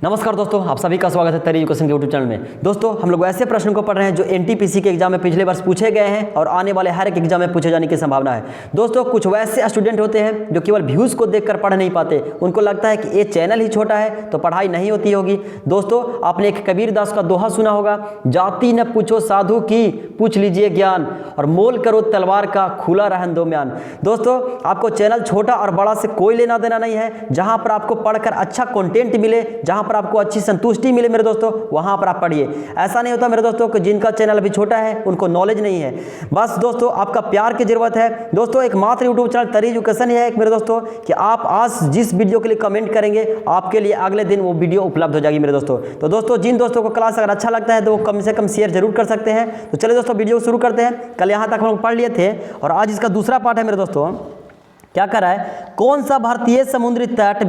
नमस्कार दोस्तों, आप सभी का स्वागत है तरी एजुकेशन के यूट्यूब चैनल में। दोस्तों, हम लोग ऐसे प्रश्न को पढ़ रहे हैं जो एनटीपीसी के एग्जाम में पिछले वर्ष पूछे गए हैं और आने वाले हर एक एग्जाम में पूछे जाने की संभावना है। दोस्तों, कुछ वैसे स्टूडेंट होते हैं जो केवल व्यूज को देखकर पढ़ नहीं पाते। उनको लगता है कि ये चैनल ही छोटा है तो पढ़ाई नहीं होती होगी। दोस्तों, आपने एक कबीरदास का दोहा सुना होगा, जाति न पूछो साधु की, पूछ लीजिए ज्ञान, और मोल करो तलवार का, खुला रहन दो म्यान। दोस्तों, आपको चैनल छोटा और बड़ा से कोई लेना देना नहीं है। जहां पर आपको पढ़कर अच्छा कंटेंट मिले, जहां पर आपको अच्छी संतुष्टि मिले मेरे दोस्तों, वहां पर आप पढ़िए। ऐसा नहीं होता मेरे दोस्तों कि जिनका चैनल अभी छोटा है उनको नॉलेज नहीं है। बस दोस्तों, आपका प्यार की जरूरत है। दोस्तों, एकमात्र यूट्यूब चैनल तरी एजुकेशन है एक मेरे दोस्तों कि आप आज जिस वीडियो के लिए कमेंट करेंगे, आपके लिए अगले दिन वो वीडियो उपलब्ध हो जाएगी मेरे दोस्तों। तो दोस्तों, जिन दोस्तों को क्लास अगर अच्छा लगता है तो वो कम से कम शेयर जरूर कर सकते हैं। तो चलिए दोस्तों, वीडियो शुरू करते हैं। कल यहाँ तक हम लोग पढ़ लिए थे और आज इसका दूसरा पार्ट है मेरे दोस्तों। क्या कर रहा है, कौन सा भारतीय समुद्री तट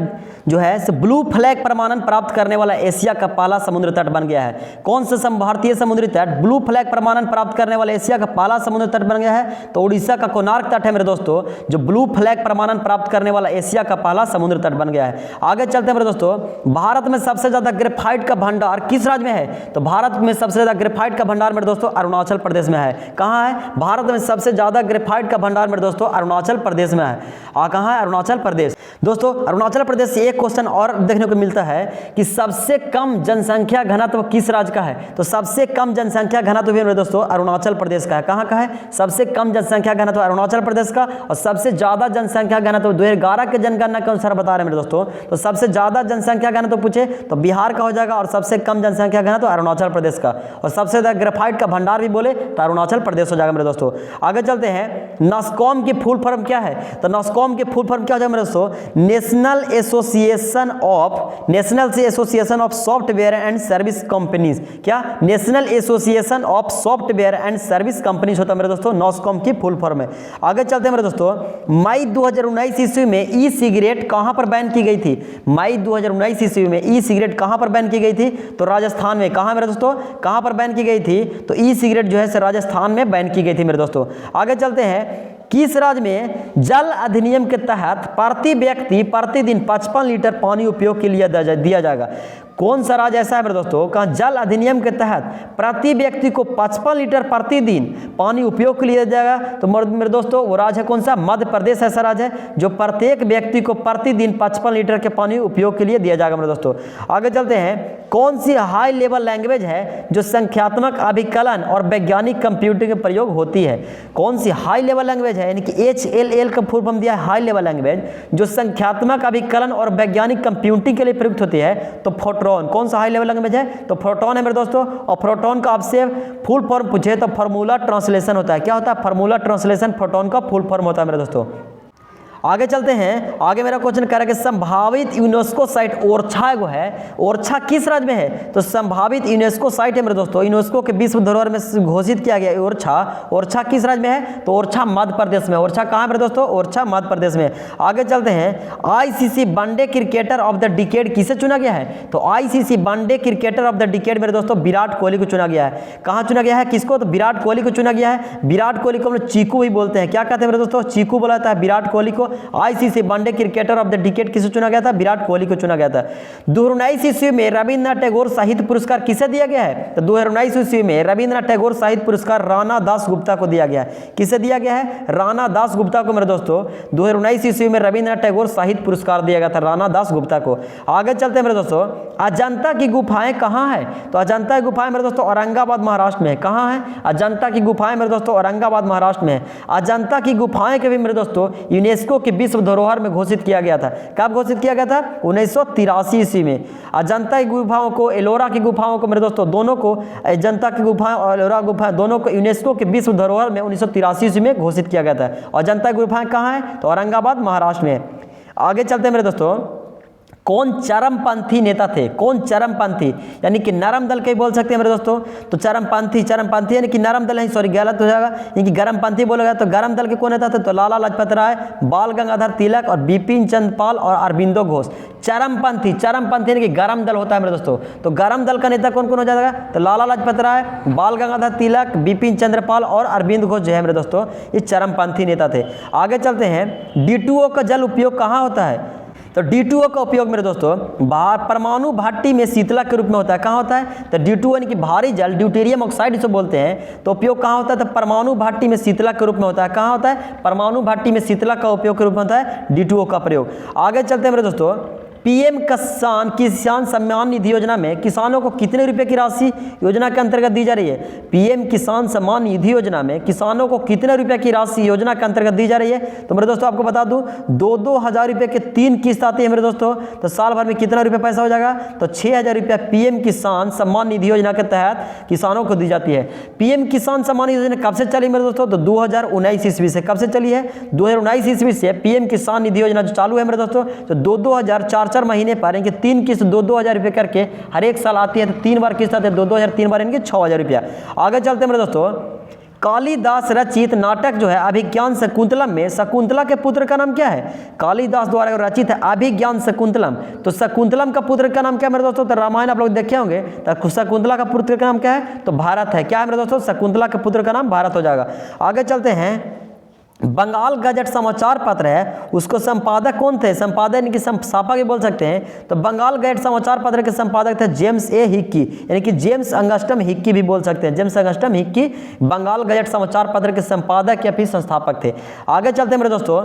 जो है ब्लू फ्लैग प्रमाणन प्राप्त करने वाला एशिया का पहला समुद्री तट बन गया है? कौन सा भारतीय समुद्री तट ब्लू फ्लैग प्रमाणन प्राप्त करने वाला एशिया का पहला समुद्री तट बन गया है? तो उड़ीसा का कोणार्क तट है मेरे दोस्तों, जो ब्लू फ्लैग प्रमाणन प्राप्त करने वाला एशिया का पहला समुद्री तट बन गया है। आगे चलते हैं मेरे दोस्तों। भारत में सबसे ज्यादा ग्रेफाइट का भंडार किस राज्य में है? तो भारत में सबसे ज्यादा ग्रेफाइट का भंडार मेरे दोस्तों अरुणाचल प्रदेश में है। कहाँ है? भारत में सबसे ज्यादा ग्रेफाइट का भंडार मेरे दोस्तों अरुणाचल प्रदेश में है। कहाँ है? अरुणाचल प्रदेश। दोस्तों, अरुणाचल प्रदेश से एक क्वेश्चन और देखने को मिलता है कि सबसे कम जनसंख्या घनत्व किस राज्य का है? तो सबसे कम जनसंख्या घनत्व भी मेरे दोस्तों अरुणाचल प्रदेश का है। कहाँ का है? सबसे कम जनसंख्या घनत्व अरुणाचल प्रदेश का, और सबसे ज्यादा जनसंख्या घनत्व 2011 के जनगणना के अनुसार बता रहे हैं मेरे दोस्तों। तो सबसे ज्यादा जनसंख्या घनत्व पूछे तो बिहार का हो जाएगा, और सबसे कम जनसंख्या घनत्व अरुणाचल प्रदेश का, और सबसे ज्यादा ग्रेफाइट का भंडार भी बोले तो अरुणाचल प्रदेश हो जाएगा मेरे दोस्तों। आगे चलते हैं। नस्कॉम की फुल फॉर्म क्या है? तो नस्कॉम की फुल फॉर्म क्या हो जाएगा मेरे दोस्तों? National association of software and service companies. क्या? National association of software and service companies होता है मेरे दोस्तों, नॉस्कॉम की फुल फॉर्म है। आगे चलते हैं मेरे दोस्तों। मई 2019 ईस्वी में ई सिगरेट कहां पर बैन की गई थी? मई 2019 ईस्वी में ई सिगरेट कहां पर बैन की गई थी? तो राजस्थान में। कहां मेरे दोस्तों? कहां पर बैन की गई थी? तो ई सिगरेट जो है राजस्थान में बैन की गई थी मेरे दोस्तों। आगे चलते हैं। किस राज्य में जल अधिनियम के तहत प्रति व्यक्ति प्रतिदिन 55 लीटर पानी उपयोग के लिए दिया जाएगा? कौन सा राज्य ऐसा है मेरे दोस्तों, कहाँ जल अधिनियम के तहत प्रति व्यक्ति को 55 लीटर प्रतिदिन पानी उपयोग के लिए दिया जाएगा? तो मेरे दोस्तों, वो राज्य है कौन सा? मध्य प्रदेश ऐसा राज्य है जो प्रत्येक व्यक्ति को प्रतिदिन 55 लीटर के पानी उपयोग के लिए दिया जाएगा मेरे दोस्तों। आगे चलते हैं। कौन सी हाई लेवल लैंग्वेज है जो संख्यात्मक अभिकलन और वैज्ञानिक कंप्यूटिंग में प्रयोग होती है? कौन सी हाई लेवल लैंग्वेज है, यानी कि HLL का फुल फॉर्म दिया है हाई लेवल लैंग्वेज, जो संख्यात्मक अभिकलन और वैज्ञानिक कंप्यूटिंग के लिए प्रयुक्त होती है? तो फोटोन। कौन सा हाई लेवल लैंग्वेज है? तो फोटोन है मेरे दोस्तों। और फोटोन का आपसे फुल फॉर्म पूछे तो फार्मूला ट्रांसलेशन होता है। क्या होता है? फार्मूला ट्रांसलेशन फोटोन का फुल फॉर्म होता है मेरे दोस्तों। आगे चलते हैं। आगे मेरा क्वेश्चन कह रहा है कि संभावित यूनेस्को साइट ओरछा एगो है, ओरछा किस राज्य में है? तो संभावित यूनेस्को साइट है मेरे दोस्तों, यूनेस्को के विश्व धरोहर में घोषित किया गया ओरछा। ओरछा किस राज्य में है? तो ओरछा मध्य प्रदेश में। ओरछा कहाँ है मेरे दोस्तों? ओरछा मध्य प्रदेश में। आगे चलते हैं। ICC one day cricketer of the decade किसे चुना गया है? तो ICC one day cricketer of the decade मेरे दोस्तों विराट कोहली को चुना गया है। कहाँ चुना गया है? किसको? तो विराट कोहली को चुना गया है। विराट कोहली को हम लोग चीकू भी बोलते हैं। क्या कहते हैं मेरे दोस्तों? चीकू बोला जाता है विराट कोहली को। ICC one day cricketer of the decade किसे चुना गया था? विराट कोहली को चुना गया था। 2019 ईस्वी में रविन्द्रनाथ टैगोर साहित्य पुरस्कार किसे दिया गया है? तो 2019 ईस्वी में रविन्द्रनाथ टैगोर साहित्य पुरस्कार राणा दास गुप्ता को दिया गया है। किसे दिया गया है? राणा दास गुप्ता को मेरे दोस्तों 2019 ईस्वी में रविन्द्रनाथ टैगोर साहित्य पुरस्कार दिया गया था राणा दास गुप्ता को। आगे चलते हैं मेरे दोस्तों। अजंता की गुफाएं कहाँ है? तो अजंता की गुफाएं मेरे दोस्तों औरंगाबाद महाराष्ट्र में है। कहाँ है? अजंता की गुफाएं मेरे दोस्तों औरंगाबाद महाराष्ट्र में है। अजंता की गुफाएं के भी मेरे दोस्तों यूनेस्को की विश्व धरोहर में घोषित किया गया था। कब घोषित किया गया था? 1983 ईस्वी में। अजंता की गुफाओं को, एलोरा की गुफाओं को मेरे दोस्तों दोनों को, अजंता की गुफाएं और एलोरा गुफाएं दोनों को यूनेस्को के विश्व धरोहर में 1983 ईस्वी में घोषित किया गया था। अजंता की गुफाएं कहाँ है? तो औरंगाबाद महाराष्ट्र में। आगे चलते हैं मेरे दोस्तों। कौन चरमपंथी नेता थे? कौन चरमपंथी, यानी कि नरम दल के बोल सकते हैं मेरे दोस्तों। तो चरमपंथी यानी कि नरम दल नहीं, सॉरी गलत हो जाएगा, यानी कि गरमपंथी बोलेगा। तो गरम दल के कौन नेता थे? तो लाला लाजपत राय, बाल गंगाधर तिलक और बिपिन चंद्र पाल और अरबिंदो घोष। चरमपंथी यानी कि गरम दल होता है मेरे दोस्तों। तो गरम दल का नेता कौन कौन हो जाएगा? तो लाला लाजपत राय, बाल गंगाधर तिलक, बिपिन चंद्र पाल और अरविंद घोष जो है मेरे दोस्तों ये चरमपंथी नेता थे। आगे चलते हैं। D2O का जल उपयोग कहाँ होता है? तो D2O का उपयोग मेरे दोस्तों परमाणु भट्टी में शीतलक के रूप में होता है। कहाँ होता है? तो D2O यानी कि भारी जल ड्यूटेरियम ऑक्साइड इसे बोलते हैं। तो उपयोग कहाँ होता है? तो परमाणु भट्टी में शीतलक के रूप में होता है। कहाँ होता है? परमाणु भट्टी में शीतलक का उपयोग के रूप में होता है D2O का प्रयोग। आगे चलते हैं मेरे दोस्तों, पीएम किसान सम्मान निधि योजना में किसानों को कितने रुपए की राशि योजना के अंतर्गत दी जा रही है? पीएम किसान सम्मान निधि योजना में किसानों को कितने रुपए की राशि योजना के अंतर्गत दी जा रही है? तो मेरे दोस्तों आपको बता दूं, 2-2 हज़ार रुपये के 3 किस्त आती है मेरे दोस्तों। तो साल भर में कितना रुपये पैसा हो जाएगा? तो 6,000 रुपया पीएम किसान सम्मान निधि योजना के तहत किसानों को दी जाती है। पीएम किसान सम्मान योजना कब से चली मेरे दोस्तों? तो 2019 ईस्वी से। कब से चली है? 2019 ईस्वी से पीएम किसान निधि योजना जो चालू है मेरे दोस्तों, तो 2-2 हज़ार 4-4 महीने पर इनके 3 किस्त 2-2 हज़ार रुपये करके हर एक साल आती है। तो 3 बार किस्त आती है, 2-2 हज़ार, 3 बार इनके 6,000 रुपया। आगे चलते हैं मेरे दोस्तों, कालिदास रचित नाटक जो है अभिज्ञान शकुंतलम में शकुंतला के पुत्र का नाम क्या है? कालिदास द्वारा रचित है अभिज्ञान शकुंतलम। तो शकुंतलम का पुत्र का नाम क्या है मेरे दोस्तों? तो रामायण आप लोग देखे होंगे। तो शकुंतला का पुत्र का नाम क्या है? तो भारत है। क्या है मेरे दोस्तों? शकुंतला के पुत्र का नाम भारत हो जाएगा। आगे चलते हैं, बंगाल गजट समाचार पत्र है, उसको संपादक कौन थे? संपादक यानी कि संस्थापक भी बोल सकते हैं। तो बंगाल गजट समाचार पत्र के संपादक थे जेम्स ए हिक्की, यानी कि जेम्स अंगस्टम हिक्की भी बोल सकते हैं। जेम्स अंगस्टम हिक्की बंगाल गजट समाचार पत्र के संपादक या फिर संस्थापक थे। आगे चलते हैं मेरे दोस्तों,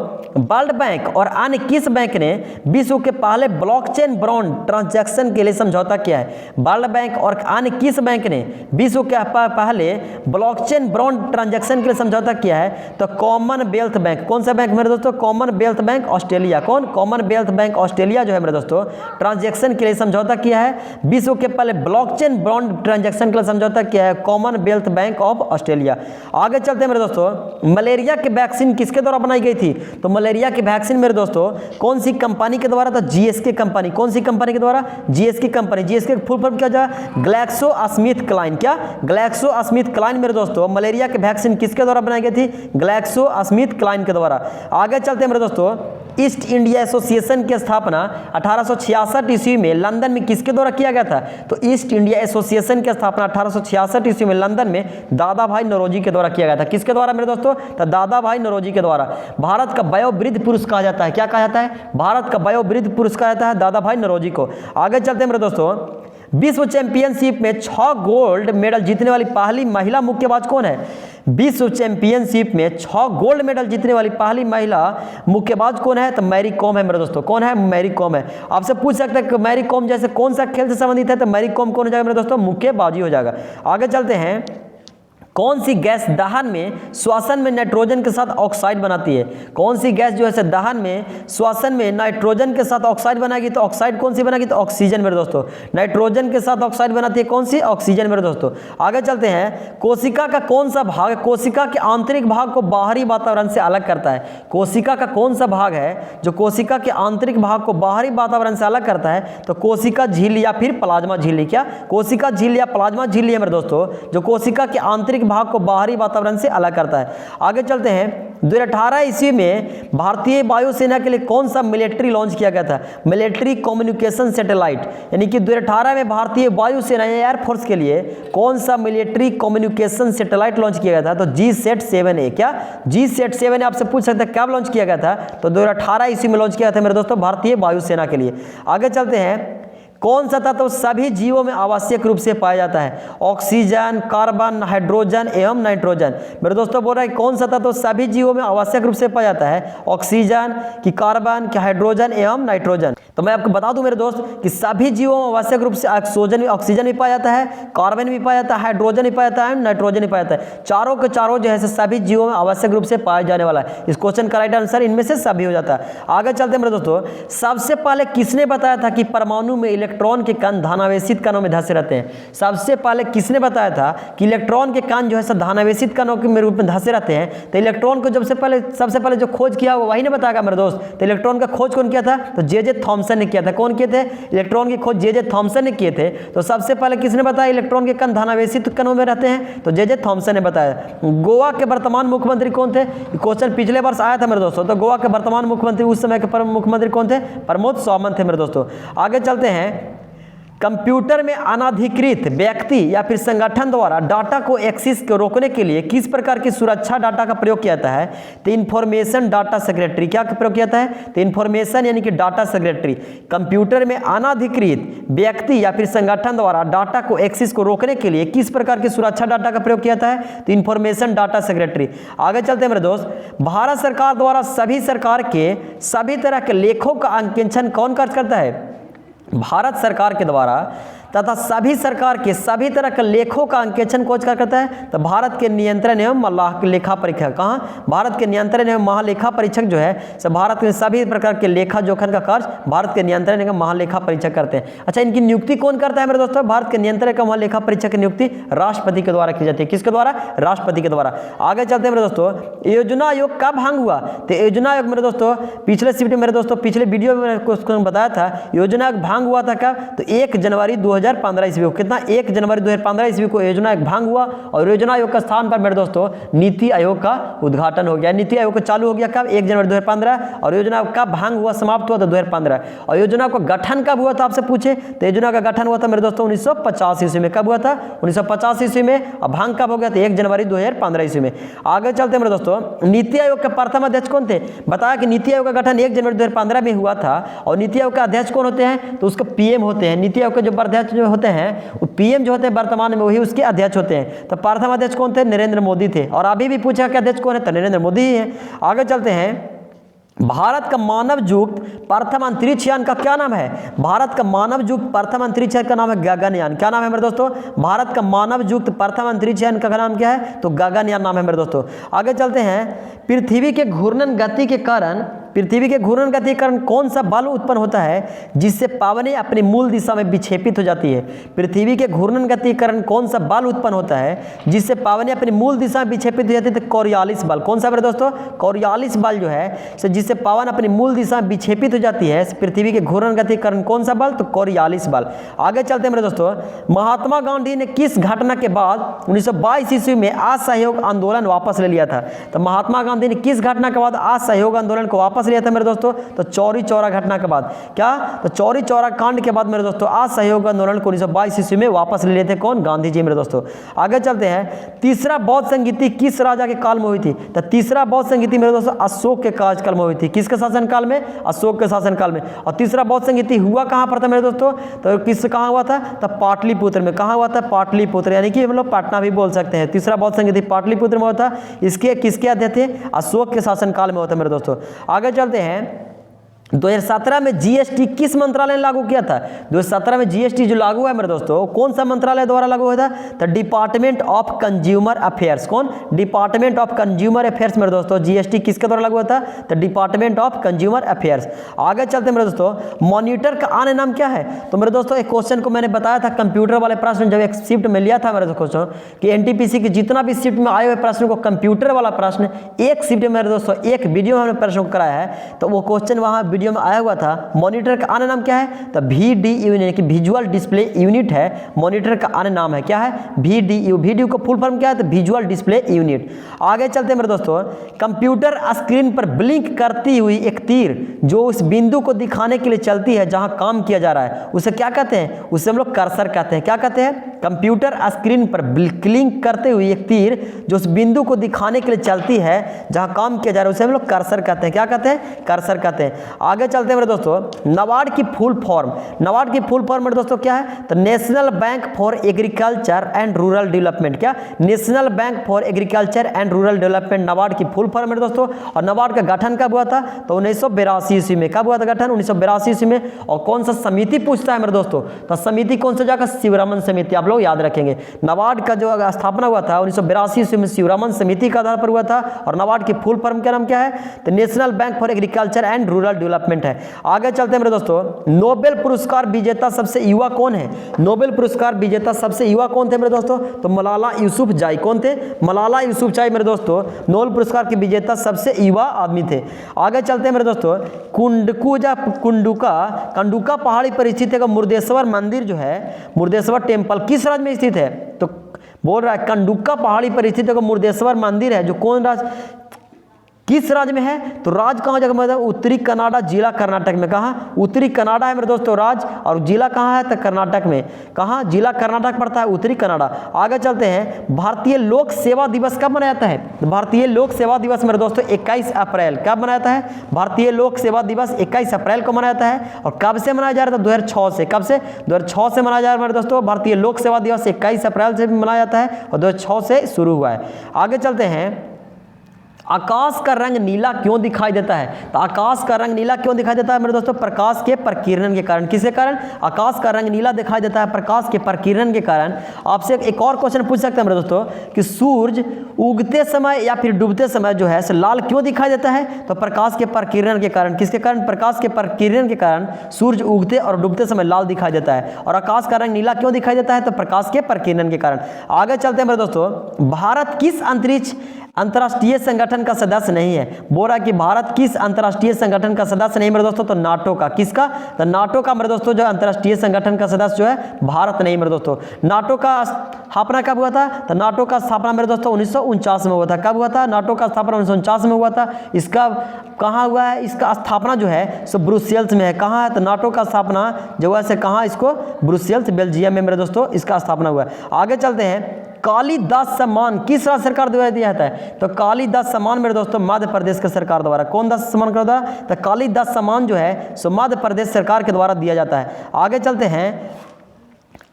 वर्ल्ड बैंक और अन्य किस बैंक ने विश्व के पहले ब्लॉकचेन बॉन्ड ट्रांजैक्शन के लिए समझौता किया है? वर्ल्ड बैंक और अन्य किस बैंक ने विश्व के पहले ब्लॉकचेन बॉन्ड ट्रांजैक्शन के लिए समझौता किया है? तो कॉमनवेल्थ बैंक। कौन सा बैंक मेरे दोस्तों? Commonwealth bank Australia. कौन? कॉमनवेल्थ बैंक ऑस्ट्रेलिया जो है मेरे दोस्तों ट्रांजैक्शन के लिए समझौता किया है। विश्व के पहले ब्लॉकचेन बॉन्ड ट्रांजैक्शन के लिए समझौता किया है कॉमनवेल्थ बैंक ऑफ ऑस्ट्रेलिया। आगे चलते हैं मेरे दोस्तों, मलेरिया की वैक्सीन किसके द्वारा बनाई गई थी? तो मलेरिया की वैक्सीन मेरे दोस्तों कौन सी कंपनी के द्वारा? तो GSK कंपनी। कौन सी कंपनी के द्वारा? GSK company. GSK full form क्या जाए? ग्लैक्सोस्मिथक्लाइन। क्या? ग्लैक्सोस्मिथक्लाइन मेरे दोस्तों मलेरिया की वैक्सीन किसके द्वारा बनाई गई थी? ग्लैक्सोस्मिथक्लाइन के द्वारा। आगे चलते हैं मेरे दोस्तों, ईस्ट इंडिया एसोसिएशन की स्थापना 1866 ईस्वी में लंदन में किसके द्वारा किया गया था? तो ईस्ट इंडिया एसोसिएशन की स्थापना 1866 ईस्वी में लंदन में दादा भाई नौरोजी के द्वारा किया गया था। किसके द्वारा मेरे दोस्तों? तो दादा भाई नौरोजी के द्वारा। भारत का वयोवृद्ध पुरुष कहा जाता है। क्या कहा जाता है? भारत का वयोवृद्ध पुरुष कहा जाता है दादा भाई नौरोजी को। आगे चलते हैं मेरे दोस्तों, विश्व चैंपियनशिप में 6 गोल्ड मेडल जीतने वाली पहली महिला मुक्केबाज कौन है? विश्व चैंपियनशिप में 6 गोल्ड मेडल जीतने वाली पहली महिला मुक्केबाज कौन है? तो मैरी कॉम है मेरे दोस्तों। कौन है? मैरी कॉम है। आपसे पूछ सकते हैं कि मैरी कॉम जैसे कौन सा खेल से संबंधित है? तो मैरी कॉम कौन हो जाएगा मेरे दोस्तों? मुक्केबाजी हो जाएगा। आगे चलते हैं, कौन सी गैस दहन में श्वसन में नाइट्रोजन के साथ ऑक्साइड बनाती है? कौन सी गैस जो है दहन में श्वसन में नाइट्रोजन के साथ ऑक्साइड बनाएगी? तो ऑक्साइड कौन सी बनाएगी? तो ऑक्सीजन मेरे दोस्तों। नाइट्रोजन के साथ ऑक्साइड बनाती है कौन सी? ऑक्सीजन मेरे दोस्तों। आगे चलते हैं, कोशिका का कौन सा भाग कोशिका के आंतरिक भाग को बाहरी वातावरण से अलग करता है? कोशिका का कौन सा भाग है जो कोशिका के आंतरिक भाग को बाहरी वातावरण से अलग करता है? तो कोशिका झिल्ली या फिर प्लाज्मा झिल्ली। क्या? कोशिका झिल्ली या प्लाज्मा झिल्ली है मेरे दोस्तों जो कोशिका के आंतरिक भाग को बाहरी वातावरण से अलग करता है। आगे चलते हैं, 2018 ईस्वी में भारतीय वायुसेना के लिए कौन सा मिलिट्री लॉन्च किया गया था? Military communication satellite. यानी कि 2018 में भारतीय वायुसेना एयरफोर्स के लिए कौन सा मिलिट्री कम्युनिकेशन सैटेलाइट लॉन्च किया गया था? तो GSAT-7A। क्या? GSAT-7A आपसे पूछ सकते हैं कब लॉन्च किया गया था? तो 2018 ईस्वी में लॉन्च किया था मेरे दोस्तों भारतीय वायुसेना के लिए। आगे चलते हैं, कौन सा तत्व सभी जीवों में आवश्यक रूप से पाया जाता है? ऑक्सीजन, कार्बन, हाइड्रोजन एवं नाइट्रोजन। मेरे दोस्तों बोल रहा है कौन सा तत्व सभी जीवों में आवश्यक रूप से पाया जाता है? ऑक्सीजन कि कार्बन कि हाइड्रोजन एवं नाइट्रोजन। तो मैं आपको बता दूं मेरे दोस्त कि सभी जीवों में आवश्यक रूप से ऑक्सीजन भी पाया जाता है, कार्बन भी पाया जाता है, हाइड्रोजन भी पाया जाता है, नाइट्रोजन भी पाया जाता है। चारों के चारों जो है सभी जीवों में आवश्यक रूप से पाया जाने वाला है। इस क्वेश्चन का राइट आंसर इनमें से सभी हो जाता है। आगे चलते हैं मेरे दोस्तों, सबसे पहले किसने बताया था कि परमाणु में इलेक्ट्रॉन के कण धनावेशित कणों में धंसे रहते हैं? सबसे पहले किसने बताया था कि इलेक्ट्रॉन के कण जो है धनावेशित कणों के रूप में धंसे रहते हैं? तो इलेक्ट्रॉन को सबसे पहले जो खोज किया वो वही ने बताया मेरे दोस्त। तो इलेक्ट्रॉन का खोज कौन किया था? तो जे थॉमसन ने किया था। कौन किए थे? इलेक्ट्रॉन की खोज जे थॉमसन ने किए थे। तो सबसे पहले किसने बताया इलेक्ट्रॉन के कण धनावेशित कणों में रहते हैं? तो जे थॉमसन ने बताया। गोवा के वर्तमान मुख्यमंत्री कौन थे? क्वेश्चन पिछले वर्ष आया था मेरे दोस्तों। तो गोवा के वर्तमान मुख्यमंत्री उस समय के मुख्यमंत्री कौन थे? प्रमोद सावंत थे मेरे दोस्तों। आगे चलते हैं, कंप्यूटर में अनाधिकृत व्यक्ति या फिर संगठन द्वारा डाटा को एक्सेस को रोकने के लिए किस प्रकार की सुरक्षा डाटा का प्रयोग किया जाता है? तो इंफॉर्मेशन डाटा सेक्रेटरी क्या प्रयोग किया जाता है? तो इंफॉर्मेशन यानी कि डाटा सेक्रेटरी। कंप्यूटर में अनाधिकृत व्यक्ति या फिर संगठन द्वारा डाटा को एक्सेस को रोकने के लिए किस प्रकार की सुरक्षा डाटा का प्रयोग किया जाता है? तो इंफॉर्मेशन डाटा सेक्रेटरी। आगे चलते हैं मेरे दोस्त, भारत सरकार द्वारा सभी सरकार के सभी तरह के लेखों का अंकेक्षण कौन करता है? भारत सरकार के द्वारा तथा सभी सरकार के सभी तरह के लेखों का अंकेक्षण कौन करता है? तो भारत के नियंत्रण एवं लेखा परीक्षक। कहाँ? भारत के नियंत्रण एवं महालेखा परीक्षक जो है सब भारत के सभी प्रकार के लेखा जोखन का कार्य भारत के नियंत्रण एवं महालेखा परीक्षक करते हैं। अच्छा, इनकी नियुक्ति कौन करता है मेरे दोस्तों? भारत के नियंत्रण एवं महालेखा परीक्षक की नियुक्ति राष्ट्रपति के द्वारा की जाती है। किसके द्वारा? राष्ट्रपति के द्वारा। आगे चलते हैं मेरे दोस्तों, योजना आयोग कब भंग हुआ? तो योजना आयोग मेरे दोस्तों पिछले शिफ्ट में मेरे दोस्तों पिछले वीडियो में मैंने बताया था, योजना आयोग भंग हुआ था कब? तो 1 जनवरी 2015 ईस्वी को। कितना? 1 जनवरी 2015 ईस्वी को योजना आयोग भंग हुआ और योजना आयोग का स्थान पर मेरे दोस्तों नीति आयोग का उद्घाटन हो गया। नीति आयोग का चालू हो गया कब? 1 जनवरी 2015। और योजना आयोग कब भंग हुआ, समाप्त हुआ? तो 2015। और योजना का गठन कब हुआ था आपसे पूछे? तो योजना का गठन हुआ था मेरे दोस्तों 1950 ईस्वी में। कब हुआ था? 1950 ईस्वी में। और भंग कब हो गया था? 1 जनवरी 2015 ईस्वी में। आगे चलते मेरे दोस्तों, नीति आयोग के प्रथम अध्यक्ष कौन थे? बताया कि नीति आयोग का गठन 1 जनवरी 2015 में हुआ था। और नीति आयोग का अध्यक्ष कौन होते हैं? तो उसके पीएम होते हैं। नीति आयोग के जो अध्यक्ष जो होते हैं वो पीएम जो होते हैं वर्तमान में, वही उसके अध्यक्ष होते हैं। तो प्रथम अध्यक्ष कौन थे? नरेंद्र मोदी थे। और अभी भी पूछा कि अध्यक्ष कौन है? तो नरेंद्र मोदी ही है। आगे चलते हैं, भारत का मानव युक्त प्रथम अंतरिक्ष यान का क्या नाम है? भारत का मानव युक्त प्रथम अंतरिक्ष यान का नाम है गगनयान। क्या नाम है मेरे दोस्तों? भारत का मानव युक्त प्रथम अंतरिक्ष यान का नाम क्या है? तो गगनयान नाम है मेरे दोस्तों। आगे चलते हैं, पृथ्वी के घूर्णन गति के कारण कौन सा बल उत्पन्न होता है जिससे पावनें अपनी मूल दिशा में विक्षेपित हो जाती है? पृथ्वी के घूर्णन गति के कारण कौन सा बल उत्पन्न होता है जिससे पावनें अपनी मूल दिशा में विक्षेपित हो जाती है? तो कोरियालिस बल। कौन सा मेरे दोस्तों? कोरियालिस बल जो है जिससे पावन अपनी मूल दिशा में विक्षेपित हो जाती है। पृथ्वी के घूर्णन गति के कारण कौन सा बल? तो कोरियालिस बल। आगे चलते हैं मेरे दोस्तों, महात्मा गांधी ने किस घटना के बाद 1922 ईस्वी में असहयोग आंदोलन वापस ले लिया था? तो महात्मा गांधी ने किस घटना के बाद असहयोग आंदोलन को वापस लिया था मेरे दोस्तों? तो चौरी चौरा घटना के बाद। क्या? तो चौरी चौरा कांड के बाद मेरे दोस्तों असहयोग आंदोलन को 1922 ईस्वी में वापस ले लेते कौन? गांधी जी मेरे दोस्तों। आगे चलते हैं, तीसरा बौद्ध संगीति किस राजा के काल में हुई थी? तो तीसरा बौद्ध संगीति मेरे दोस्तों अशोक के कार्यकाल में हुई थी। किसके शासनकाल में? अशोक के शासनकाल में। और तीसरा बौद्ध संगीति हुआ कहां पर था मेरे दोस्तों? तो कहां हुआ था? तो पाटलिपुत्र में। कहां हुआ था? पाटलिपुत्र, यानी कि हम लोग पटना भी बोल सकते हैं। तीसरा बौद्ध संगीति पाटलिपुत्र में हुआ था। इसके किसके अध्यक्ष थे? अशोक के शासनकाल में होता है मेरे दोस्तों। आगे चलते हैं, 2017 में जीएसटी किस मंत्रालय ने लागू किया था? 2017 में जीएसटी जो लागू है मेरे दोस्तों कौन सा मंत्रालय द्वारा लागू हुआ था? तो डिपार्टमेंट ऑफ कंज्यूमर अफेयर्स। कौन? डिपार्टमेंट ऑफ कंज्यूमर अफेयर्स मेरे दोस्तों। जीएसटी किसके द्वारा लागू हुआ था? तो डिपार्टमेंट ऑफ कंज्यूमर अफेयर्स। आगे चलते मेरे दोस्तों, मॉनिटर का अन्य नाम क्या है? तो मेरे दोस्तों एक क्वेश्चन को मैंने बताया था कंप्यूटर वाले प्रश्न जब एक शिफ्ट में लिया था मेरे दोस्तों कि एनटीपीसी के जितना भी शिफ्ट में आए हुए प्रश्न को कंप्यूटर वाला प्रश्न एक शिफ्ट में मेरे दोस्तों एक वीडियो में हमने प्रश्न को कराया है। तो वो क्वेश्चन वहाँ वीडियो में आया हुआ था। मॉनिटर का अन्य नाम क्या है? तो VDU यानी कि विजुअल डिस्प्ले यूनिट है। मॉनिटर का अन्य नाम है क्या है? VDU। VDU का फुल फॉर्म क्या है? तो विजुअल डिस्प्ले यूनिट। आगे चलते हैं मेरे दोस्तों, कंप्यूटर स्क्रीन पर ब्लिंक करती हुई एक तीर जो उस बिंदु को दिखाने के लिए चलती है जहां काम किया जा रहा है, उसे क्या कहते हैं? उसे हम लोग कर्सर कहते हैं। क्या कहते हैं? कंप्यूटर स्क्रीन पर ब्लिंक करते हुए एक तीर जो उस बिंदु को दिखाने के लिए चलती है जहां काम किया जा रहा है, उसे हम लोग कर्सर कहते हैं। क्या कहते हैं? कर्सर कहते हैं। आगे चलते हैं मेरे दोस्तों, नाबार्ड की फुल फॉर्म। नाबार्ड की फुल फॉर्म मेरे दोस्तों क्या है? तो national bank for agriculture and rural development. क्या? National bank for agriculture and rural development NABARD की फुल फॉर्म मेरे दोस्तों। और नाबार्ड का गठन कब हुआ था? तो 1982 ईस्वी में। कब हुआ था गठन? 1982 ईस्वी में। और कौन सा समिति पूछता है मेरे दोस्तों? तो समिति कौन सा जाकर? शिवरामन समिति। आप लोग याद रखेंगे, नाबार्ड का जो स्थापना हुआ था 1982 ईस्वी में शिवरामन समिति का आधार पर हुआ था। और नाबार्ड की फुल फॉर्म का नाम क्या है? तो national bank for agriculture and rural development है। आगे चलते हैं मेरे दोस्तों, नोबेल पुरस्कार विजेता सबसे युवा कौन है? नोबेल पुरस्कार विजेता सबसे युवा कौन थे मेरे दोस्तों? तो मलाला यूसुफजाई। कौन थे? मलाला यूसुफजाई मेरे दोस्तों नोबेल पुरस्कार के विजेता सबसे युवा आदमी थे। आगे चलते हैं मेरे दोस्तों, कंडुका पहाड़ी पर स्थित एक मुर्देश्वर मंदिर जो है, मुर्देश्वर टेम्पल किस राज्य में स्थित है? तो बोल रहा है कंडुका पहाड़ी पर स्थित एक मुर्देश्वर मंदिर है जो कौन राज्य? किस राज्य में है? तो राज्य कहाँ जगह मतलब उत्तरी कनाडा, जिला कर्नाटक में। कहाँ? उत्तरी कनाडा है मेरे दोस्तों राज्य, और जिला कहाँ है? तो कर्नाटक में। कहाँ? जिला कर्नाटक पड़ता है, उत्तरी कनाडा। आगे चलते हैं, भारतीय लोक सेवा दिवस कब मनाया जाता है? भारतीय लोक सेवा दिवस मेरे दोस्तों 21 अप्रैल। कब मनाया जाता है? भारतीय लोक सेवा दिवस 21 अप्रैल को मनाया जाता है। और कब से मनाया जा रहा था? 2006 से। कब से? 2006 से मनाया जा रहा है मेरे दोस्तों। भारतीय लोक सेवा दिवस 21 अप्रैल से मनाया जाता है और 2006 से शुरू हुआ है। आगे चलते हैं, आकाश का रंग नीला क्यों दिखाई देता है? तो आकाश का रंग नीला क्यों दिखाई देता है मेरे दोस्तों? प्रकाश के प्रकीर्णन के कारण। किसके कारण आकाश का रंग नीला दिखाई देता है? प्रकाश के प्रकीर्णन के कारण। आपसे एक और क्वेश्चन पूछ सकते हैं मेरे दोस्तों कि सूरज उगते समय या फिर डूबते समय जो है लाल क्यों दिखाई देता है? तो प्रकाश के प्रकीर्णन के कारण। किसके कारण? प्रकाश के प्रकीर्णन के कारण सूरज उगते और डूबते समय लाल दिखाई देता है। और आकाश का रंग नीला क्यों दिखाई देता है? तो प्रकाश के प्रकीर्णन के कारण। आगे चलते हैं मेरे दोस्तों, भारत किस अंतर्राष्ट्रीय संगठन का सदस्य नहीं है? बोल रहा है कि भारत किस अंतर्राष्ट्रीय संगठन का सदस्य नहीं मेरे दोस्तों? तो नाटो का। किसका? तो नाटो का मेरे दोस्तों जो अंतर्राष्ट्रीय संगठन का सदस्य जो है भारत नहीं मेरे दोस्तों। नाटो का स्थापना कब हुआ था? तो नाटो का स्थापना मेरे दोस्तों 1949 में हुआ था। कब हुआ था? नाटो का स्थापना 1949 में हुआ था। इसका कहाँ हुआ है? इसका स्थापना जो है सो ब्रुसेल्स में है। कहाँ है? तो नाटो का स्थापना जो है कहाँ? इसको ब्रुसेल्स बेल्जियम में मेरे दोस्तों इसका स्थापना हुआ है। आगे चलते हैं, कालिदास सम्मान किस राज्य सरकार द्वारा दिया जाता है? तो कालिदास सम्मान मेरे दोस्तों मध्य प्रदेश के सरकार द्वारा। कौन दास सम्मान कर द्वारा? तो कालिदास सम्मान जो है सो मध्य प्रदेश सरकार के द्वारा दिया जाता है। आगे चलते हैं,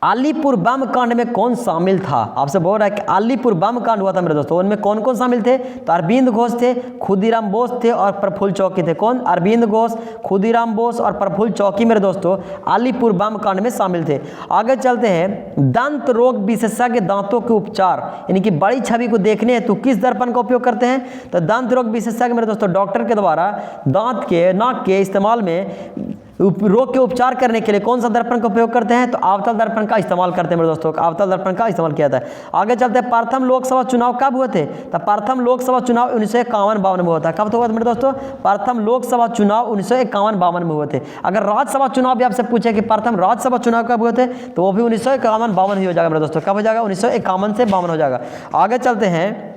अलीपुर बम कांड में कौन शामिल था? आपसे बोल रहा है कि अलीपुर बम कांड हुआ था मेरे दोस्तों, उनमें कौन कौन शामिल थे? तो अरविंद घोष थे, खुदीराम बोस थे और प्रफुल्ल चौकी थे। कौन? अरविंद घोष, खुदीराम बोस और प्रफुल्ल चौकी मेरे दोस्तों अलीपुर बम कांड में शामिल थे। आगे चलते हैं, दंत रोग विशेषज्ञ दांतों के उपचार यानी कि बड़ी छवि को देखने हेतु किस दर्पण का उपयोग करते हैं? तो दंत रोग विशेषज्ञ मेरे दोस्तों डॉक्टर के द्वारा दांत के, नाक के इस्तेमाल में रोग के उपचार करने के लिए कौन सा दर्पण का उपयोग करते हैं? तो अवतल दर्पण का इस्तेमाल करते हैं मेरे दोस्तों। अवतल दर्पण का इस्तेमाल किया जाता है। आगे चलते हैं, प्रथम लोकसभा चुनाव कब हुए थे? तो प्रथम लोकसभा चुनाव 1951-52 में हुआ था। कब हुआ था मेरे दोस्तों? प्रथम लोकसभा चुनाव 1951-52 में हुए थे। अगर राज्यसभा चुनाव भी आपसे पूछे कि प्रथम राज्यसभा चुनाव कब हुए थे, तो वो भी 1951-52 ही हो जाएगा मेरे दोस्तों। कब हो जाएगा? 1951 से 52 हो जाएगा। आगे चलते हैं,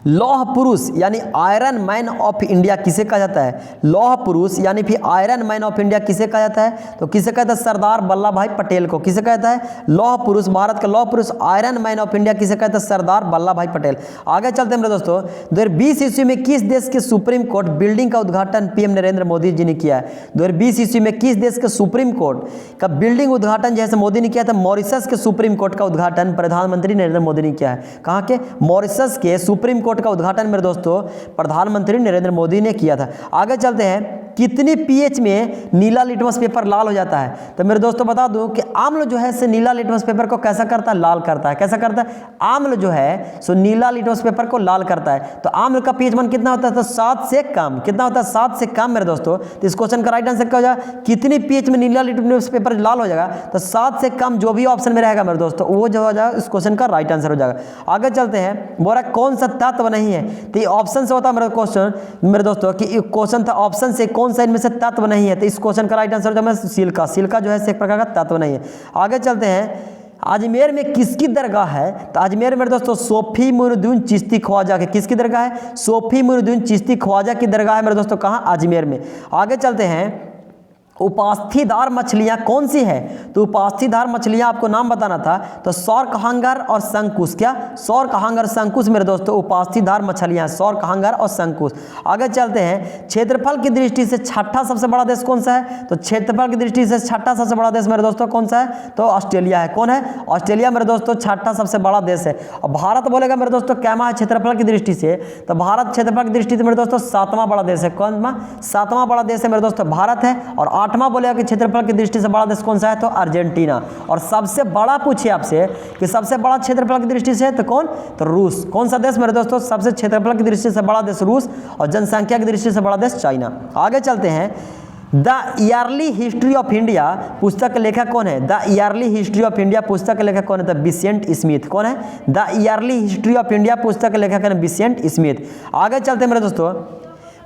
लौह पुरुष यानी आयरन मैन ऑफ इंडिया किसे कहा जाता है? लौह पुरुष यानी फिर आयरन मैन ऑफ इंडिया किसे कहा जाता है? तो किसे कहता है? सरदार वल्लभ भाई पटेल को। किसे कहता है? लौह पुरुष, भारत का लौह पुरुष आयरन मैन ऑफ इंडिया किसे कहता है? सरदार वल्लभ भाई पटेल। आगे चलते हैं मेरे दोस्तों, 2020 ईस्वी में किस देश के सुप्रीम कोर्ट बिल्डिंग का उद्घाटन पीएम नरेंद्र मोदी जी ने किया है? 2020 ईस्वी में किस देश के सुप्रीम कोर्ट का बिल्डिंग उद्घाटन जैसे मोदी ने किया था? मॉरिशस के सुप्रीम कोर्ट का उद्घाटन प्रधानमंत्री नरेंद्र मोदी ने किया है। कहाँ के? मॉरिशस के सुप्रीम कोर्ट का उद्घाटन मेरे दोस्तों प्रधानमंत्री नरेंद्र मोदी ने किया था। आगे चलते हैं, कितनी पीएच में नीला लिटमस पेपर लाल हो जाता है? तो मेरे दोस्तों बता दूं कि आम्ल जो है से नीला लिटमस पेपर को कैसा करता है? लाल करता है। कैसा करता है? आम्ल जो है सो नीला लिटमस पेपर को लाल करता है। तो आम्ल का पीएच मान कितना होता है? तो 7 से कम। कितना होता है? 7 से कम मेरे दोस्तों। तो इस क्वेश्चन का राइट आंसर क्या हो जाएगा? कितनी पीएच में नीला लिटमस पेपर लाल हो जाएगा? तो 7 से कम जो भी ऑप्शन में रहेगा मेरे दोस्तों वो जो हो जाएगा इस क्वेश्चन का राइट आंसर हो जाएगा। आगे चलते हैं, बोला कौन सा तत्व नहीं है? तो ये ऑप्शन से होता है मेरा क्वेश्चन मेरे दोस्तों कि क्वेश्चन था ऑप्शन से कौन सा इनमें से तत्व नहीं है? तो इस क्वेश्चन का राइट आंसर जो है सिल्का। सिल्का जो है एक प्रकार का तत्व नहीं है। आगे चलते हैं, अजमेर में किसकी दरगाह है? तो अजमेर मेरे दोस्तों सोफी मुइनुद्दीन चिश्ती ख्वाजा के। किसकी दरगाह है? सोफी मुइनुद्दीन चिश्ती ख्वाजा की दरगाह है मेरे दोस्तों। कहाँ? अजमेर में। आगे चलते हैं, उपास्थीदार मछलियां कौन सी है? तो उपास्थीदार मछलियां आपको नाम बताना था। तो सौर कहांगर और शंकुश। क्या? सौर कहांगर शंकुश मेरे दोस्तों उपास्थीदार मछलियां, सौर कहांगर और शंकुश। आगे चलते हैं, क्षेत्रफल की दृष्टि से छठा सबसे बड़ा देश कौन सा है? तो क्षेत्रफल की दृष्टि से छठा सबसे बड़ा देश मेरे दोस्तों कौन सा है? तो ऑस्ट्रेलिया है। कौन है? ऑस्ट्रेलिया मेरे दोस्तों छठा सबसे बड़ा देश है। और भारत बोलेगा मेरे दोस्तों कैमा है क्षेत्रफल की दृष्टि से? तो भारत क्षेत्रफल की दृष्टि से मेरे दोस्तों 7वां बड़ा देश है। कौन? 7वां बड़ा देश है मेरे दोस्तों भारत है। और 8वां बोलेगा कि क्षेत्रफल की दृष्टि से बड़ा देश कौन सा है? तो अर्जेंटीना। और सबसे बड़ा पूछिए आपसे कि सबसे बड़ा क्षेत्रफल की दृष्टि से तो कौन? तो रूस। कौन सा देश मेरे दोस्तों सबसे क्षेत्रफल की दृष्टि से बड़ा देश? रूस। और जनसंख्या की दृष्टि से बड़ा देश चाइना। आगे चलते हैं, the early history of India पुस्तक के लेखक कौन है? The early history of India पुस्तक के लेखक कौन है? तो विसेंट स्मिथ। कौन है? The early history of India पुस्तक के लेखक है विसेंट स्मिथ। आगे चलते हैं मेरे दोस्तों,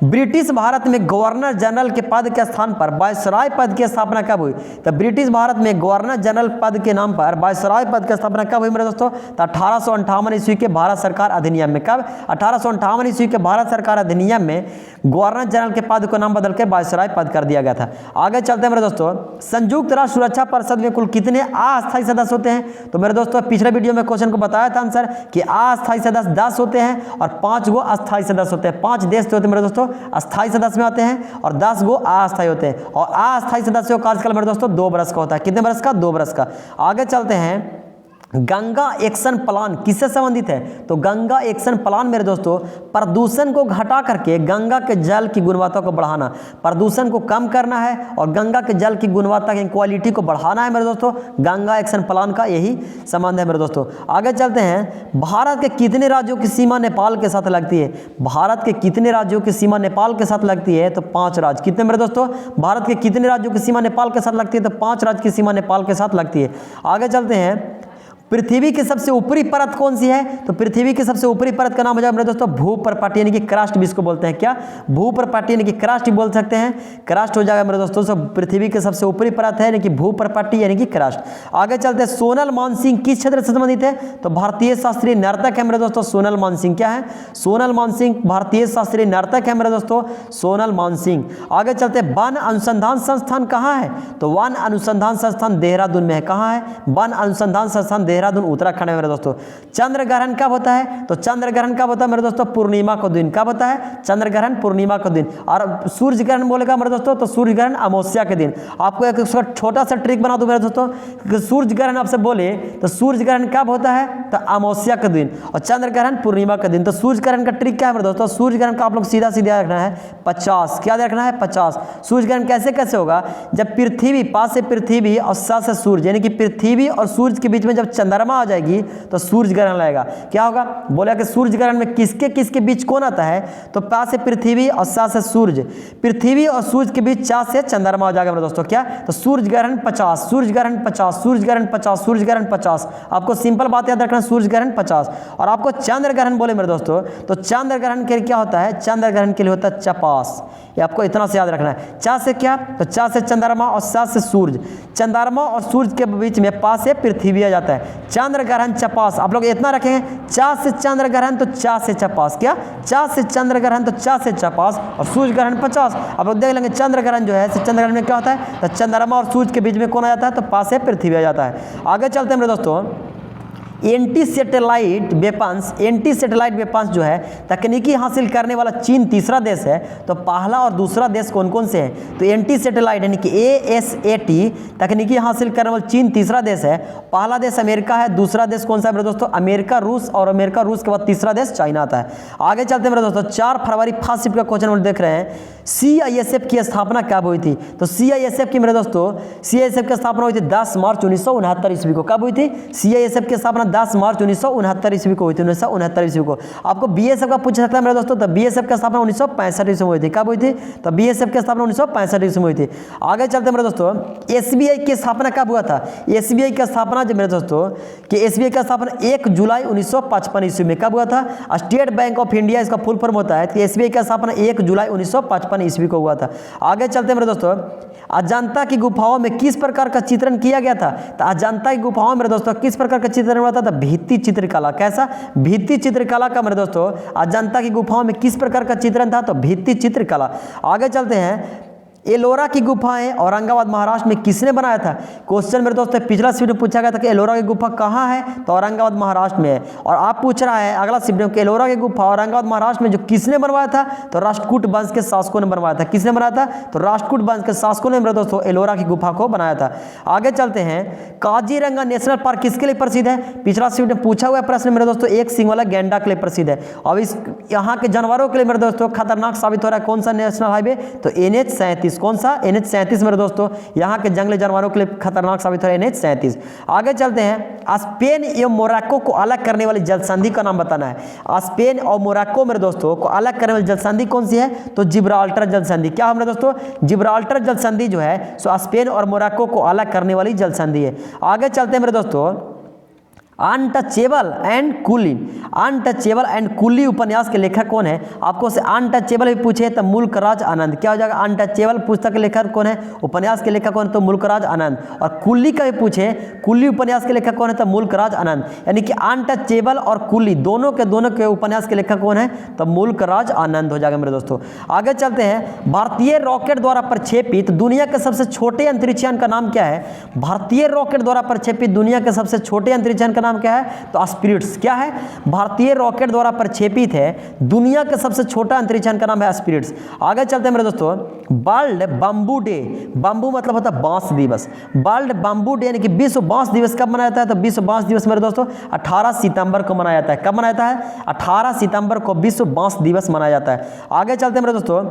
ब्रिटिश भारत में गवर्नर जनरल के पद के स्थान पर वायसराय पद की स्थापना कब हुई? तो ब्रिटिश भारत में गवर्नर जनरल पद के नाम पर वायसराय पद की स्थापना कब हुई मेरे दोस्तों? तो 1858 ईस्वी के भारत सरकार अधिनियम में। कब? 1858 ईस्वी के भारत सरकार अधिनियम में गवर्नर जनरल के पद को नाम बदल के वायसराय पद कर दिया गया था। आगे चलते हैं मेरे दोस्तों, संयुक्त राष्ट्र सुरक्षा परिषद में कुल कितने अस्थायी सदस्य होते हैं? तो मेरे दोस्तों पिछले वीडियो में क्वेश्चन को बताया था आंसर कि अस्थायी सदस्य 10 होते हैं और 5 गो अस्थायी सदस्य होते हैं। 5 देश होते हैं मेरे दोस्तों अस्थायी सदस्य में आते हैं और 10 गो अस्थायी होते हैं। और अस्थायी सदस्यों का कार्यकाल मेरे दोस्तों 2 वर्ष का होता है। कितने वर्ष का? 2 वर्ष का। आगे चलते हैं, गंगा एक्शन प्लान किससे संबंधित है? तो गंगा एक्शन प्लान मेरे दोस्तों प्रदूषण को घटा करके गंगा के जल की गुणवत्ता को बढ़ाना, प्रदूषण को कम करना है और गंगा के जल की गुणवत्ता की क्वालिटी को बढ़ाना है मेरे दोस्तों। गंगा एक्शन प्लान का यही संबंध है मेरे दोस्तों। आगे चलते हैं, भारत के कितने राज्यों की सीमा नेपाल के साथ लगती है? भारत के कितने राज्यों की सीमा नेपाल के साथ लगती है? तो 5 राज्य। कितने मेरे दोस्तों? भारत के कितने राज्यों की सीमा नेपाल के साथ लगती है? तो 5 राज्य की सीमा नेपाल के साथ लगती है। आगे चलते हैं, पृथ्वी की सबसे ऊपरी परत कौन सी है? तो पृथ्वी की सबसे ऊपरी परत का नाम हो जाएगा मेरे दोस्तों भूपर्पट यानी कि क्रस्ट भी इसको बोलते हैं। क्या? भूपर्पट यानी कि क्रस्ट भी बोल सकते हैं। क्रस्ट हो जाएगा मेरे दोस्तों। सब पृथ्वी की सबसे ऊपरी परत है यानी कि भूपर्पट यानी कि क्रस्ट। आगे चलते हैं, सोनल मानसिंह किस क्षेत्र से संबंधित है? तो भारतीय शास्त्रीय नर्तक है मेरे दोस्तों सोनल मानसिंह। क्या है? सोनल मानसिंह भारतीय शास्त्रीय नर्तक है मेरे दोस्तों सोनल मानसिंह। आगे चलते हैं, वन अनुसंधान संस्थान कहाँ है? तो वन अनुसंधान संस्थान देहरादून में है। कहाँ है? वन अनुसंधान संस्थान देहरादून उत्तराखंड में मेरे दोस्तों। चंद्र ग्रहण कब होता है? तो चंद्र ग्रहण कब होता है मेरे दोस्तों? पूर्णिमा को दिन। कब होता है? चंद्र ग्रहण पूर्णिमा को दिन। और सूर्य ग्रहण बोलेगा मेरे दोस्तों तो सूर्य ग्रहण अमावस्या के दिन। आपको एक छोटा सा ट्रिक बना दूं मेरे दोस्तों, सूर्य ग्रहण आपसे बोले तो सूर्य ग्रहण कब होता है? तो अमावस्या के दिन और चंद्र ग्रहण पूर्णिमा के दिन। तो सूर्य ग्रहण का ट्रिक क्या है मेरे दोस्तों? सूर्य ग्रहण का आप लोग सीधा सीधा रखना है 50। क्या रखना है? 50। सूर्य ग्रहण कैसे कैसे होगा? जब पृथ्वी पास से पृथ्वी और साथ से सूर्य यानी कि पृथ्वी और सूर्य के बीच में जब चंद्रमा आ जाएगी तो सूर्य ग्रहण लगेगा। क्या होगा? बोला कि सूर्य ग्रहण में किसके किसके बीच कौन आता है? तो पास से पृथ्वी और साथ से सूर्य, पृथ्वी और सूर्य के बीच चाँद से चंद्रमा आ जाएगा मेरे दोस्तों। क्या? तो सूर्य ग्रहण 50, सूर्य ग्रहण 50, सूर्य ग्रहण 50, सूर्य ग्रहण 50। आपको सिंपल बात याद रखना, सूर्य ग्रहण 50। और आपको चंद्र ग्रहण बोले मेरे दोस्तों तो चंद्र ग्रहण के लिए क्या होता है? चंद्र ग्रहण के लिए होता है चपास। ये आपको इतना से याद रखना है। चा से क्या? तो चा से चंद्रमा और सा से सूर्य। चंद्रमा और सूर्य के बीच में पास से पृथ्वी आ जाता है। चंद्र ग्रहण चपास। आप लोग इतना रखेंगे, चा से चंद्र ग्रहण तो चा से चपास। क्या? चा से चंद्र ग्रहण तो चा से चपास और सूर्य ग्रहण 50। आप लोग देख लेंगे चंद्र ग्रहण जो है चंद्र ग्रहण में क्या होता है? तो चंद्रमा और सूर्य के बीच में कौन आ जाता है? तो पास से पृथ्वी आ जाता है। आगे चलते हैं मेरे दोस्तों, एंटी सैटेलाइट वेपन्स जो है तकनीकी हासिल करने वाला चीन तीसरा देश है। तो पहला और दूसरा देश कौन कौन से हैं? तो एंटी सैटेलाइट यानी कि ASAT तकनीकी हासिल करने वाला चीन तीसरा देश है। पहला देश अमेरिका है, दूसरा देश कौन सा है मेरे दोस्तों? अमेरिका, रूस, और अमेरिका रूस के बाद तीसरा देश चाइना आता है। आगे चलते हैं मेरे दोस्तों, 4 फरवरी फर्स्ट शिफ्ट का क्वेश्चन देख रहे हैं। CISF की स्थापना कब हुई थी? तो CISF की मेरे दोस्तों CISF की स्थापना हुई थी 10 मार्च 1969 ईस्वी को। कब हुई थी? CISF की स्थापना 10 मार्च 1969 ईस्वी को हुई थी। 1969 ईस्वी को। आपको BSF का पूछ सकता है मेरे दोस्तों, तो BSF की स्थापना 1965 ईस्वी में हुई थी। कब हुई थी? तो BSF की स्थापना 1965 ईस्वी में हुई थी। आगे चलते हैं मेरे दोस्तों, SBI की स्थापना कब हुआ था? SBI की स्थापना जो मेरे दोस्तों कि SBI का स्थापना 1 जुलाई 1955 ईस्वी में। कब हुआ था? स्टेट बैंक ऑफ इंडिया इसका फुल फॉर्म होता है। कि SBI का स्थापना 1 जुलाई 1955 ईस्वी को हुआ था। आगे चलते हैं मेरे दोस्तों, अजंता की गुफाओं में किस प्रकार का चित्रण किया गया था? तो अजंता की गुफाओं में मेरे दोस्तों किस प्रकार का चित्रण हुआ था? भित्ति चित्रकला। कैसा? भित्ति चित्रकला का मेरे दोस्तों अजंता की गुफाओं में किस प्रकार का चित्रण था? तो भित्ति चित्रकला। आगे चलते हैं, एलोरा की गुफाएं औरंगाबाद महाराष्ट्र में किसने बनाया था? क्वेश्चन मेरे दोस्तों पिछला शिफ्ट में पूछा गया था कि एलोरा की गुफा कहाँ है? तो औरंगाबाद महाराष्ट्र में है। और आप पूछ रहा है अगला शिफ्ट में कि एलोरा की गुफा औरंगाबाद महाराष्ट्र में जो किसने बनवाया था? तो राष्ट्रकूट वंश के शासकों ने बनवाया था। किसने बनाया था? तो राष्ट्रकूट वंश के शासकों ने मेरे दोस्तों एलोरा की गुफा को बनाया था। आगे चलते हैं, काजीरंगा नेशनल पार्क किसके लिए प्रसिद्ध है? पिछला शिफ्ट में पूछा हुआ प्रश्न मेरे दोस्तों एक सिंग वाला गैंडा के लिए प्रसिद्ध है। अब इस यहाँ के जानवरों के लिए मेरे दोस्तों खतरनाक साबित हो रहा है कौन सा नेशनल हाईवे? तो NH-37। कौन सा? NH-37 मेरे दोस्तों यहाँ के जंगली जानवरों के लिए खतरनाक साबित हो रहा है NH-37। आगे चलते हैं, स्पेन एवं मोरक्को को अलग करने वाली जल संधि का नाम बताना है। स्पेन और मोरक्को मेरे दोस्तों को अलग करने वाली जल संधि कौन सी है? तो जिब्राल्टर जल संधि। क्या है मेरे दोस्तों? जिब्राल्टर जल संधि जो है सो स्पेन और मोरक्को को अलग करने वाली जल संधि है। आगे चलते हैं मेरे दोस्तों, Untouchable and Coolie, Untouchable and Coolie उपन्यास के लेखक कौन है? आपको से अनटचेबल भी पूछे तो मुल्कराज आनंद। क्या हो जाएगा? अनटचेबल पुस्तक के लेखक कौन है? उपन्यास के लेखक कौन है? तो मुल्कराज आनंद। और कुली का भी पूछे, कुली उपन्यास के लेखक कौन है? तो मुल्कराज आनंद। यानी कि अनटचेबल और कुली दोनों के उपन्यास के लेखक कौन है? तो मुल्कराज आनंद हो जाएगा मेरे दोस्तों। आगे चलते हैं, भारतीय रॉकेट द्वारा प्रक्षेपित दुनिया के सबसे छोटे अंतरिक्षयान का नाम क्या है? भारतीय रॉकेट द्वारा प्रक्षेपित दुनिया के सबसे छोटे अंतरिक्षयान का नाम क्या है? तो स्पिरिट्स। क्या है? भारतीय रॉकेट द्वारा प्रक्षेपित है दुनिया का सबसे छोटा अंतरिक्षयान का नाम है स्पिरिट्स। आगे चलते हैं मेरे दोस्तों, वर्ल्ड बम्बू डे, बम्बू मतलब होता है बांस दिवस। वर्ल्ड बम्बू डे यानी कि विश्व बांस दिवस कब मनाया जाता है? तो विश्व बांस दिवस मेरे दोस्तों 18 सितंबर को मनाया जाता है। कब मनाया जाता है? 18 सितंबर को विश्व बांस दिवस मनाया जाता है। आगे चलते हैं मेरे दोस्तों,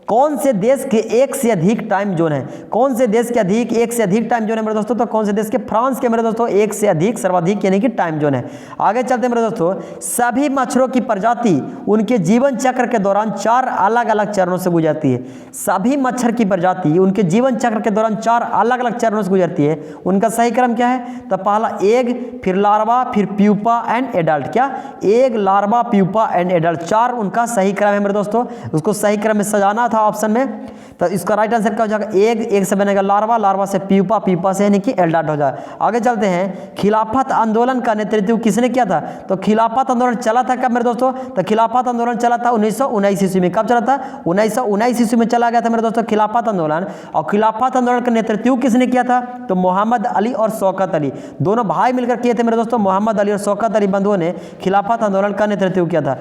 कौन से देश के एक से अधिक टाइम जोन है? कौन से देश के एक से अधिक टाइम जोन है मेरे दोस्तों? तो कौन से देश के? फ्रांस के मेरे दोस्तों एक से अधिक सर्वाधिक यानी कि टाइम जोन है। आगे चलते हैं मेरे दोस्तों, सभी मच्छरों की प्रजाति उनके जीवन चक्र के दौरान 4 अलग अलग चरणों से गुजरती है। सभी मच्छर की प्रजाति उनके जीवन चक्र के दौरान 4 अलग अलग चरणों से गुजरती है। उनका सही क्रम क्या है? तो पहला एग, फिर लार्वा, फिर प्यूपा एंड एडल्ट। क्या? Egg, larva, pupa and adult, 4 उनका सही क्रम है मेरे दोस्तों। उसको सही क्रम में सजाना था ऑप्शन में, तो इसका राइट आंसर क्या हो जाएगा? एग से बनेगा लार्वा, लार्वा से प्यूपा, प्यूपा से यानी कि एडल्ट हो जाए। आगे चलते हैं, खिलाफत आंदोलन का नेतृत्व किसने किया था? तो खिलाफत आंदोलन चला था कब मेरे दोस्तों? तो खिलाफत आंदोलन चला था 1919 ईस्वी में। कब चला था? 1919 ईस्वी में चला गया था मेरे दोस्तों खिलाफत आंदोलन। और खिलाफत आंदोलन का नेतृत्व किसने किया था? तो मोहम्मद अली और शौकत अली, दोनों भाई मिलकर किए थे मेरे दोस्तों। मोहम्मद अली और शौकत अली बंधुओं ने खिलाफत आंदोलन का नेतृत्व किया था।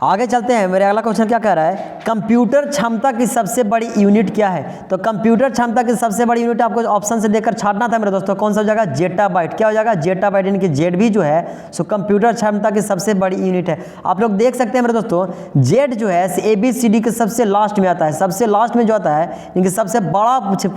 आगे चलते हैं, मेरे अगला क्वेश्चन क्या कह रहा है? कंप्यूटर क्षमता की सबसे बड़ी यूनिट क्या है? तो कंप्यूटर क्षमता की सबसे बड़ी यूनिट आपको ऑप्शन से देकर छांटना था मेरे दोस्तों। कौन सा हो जाएगा? जेटाबाइट। क्या हो जाएगा? जेटाबाइट यानी कि जेड भी जो है सो कंप्यूटर क्षमता की सबसे बड़ी यूनिट है। आप लोग देख सकते हैं मेरे दोस्तों, जेड जो है ABCD के सबसे लास्ट में आता है। सबसे लास्ट में जो आता है यानी कि सबसे बड़ा पूछे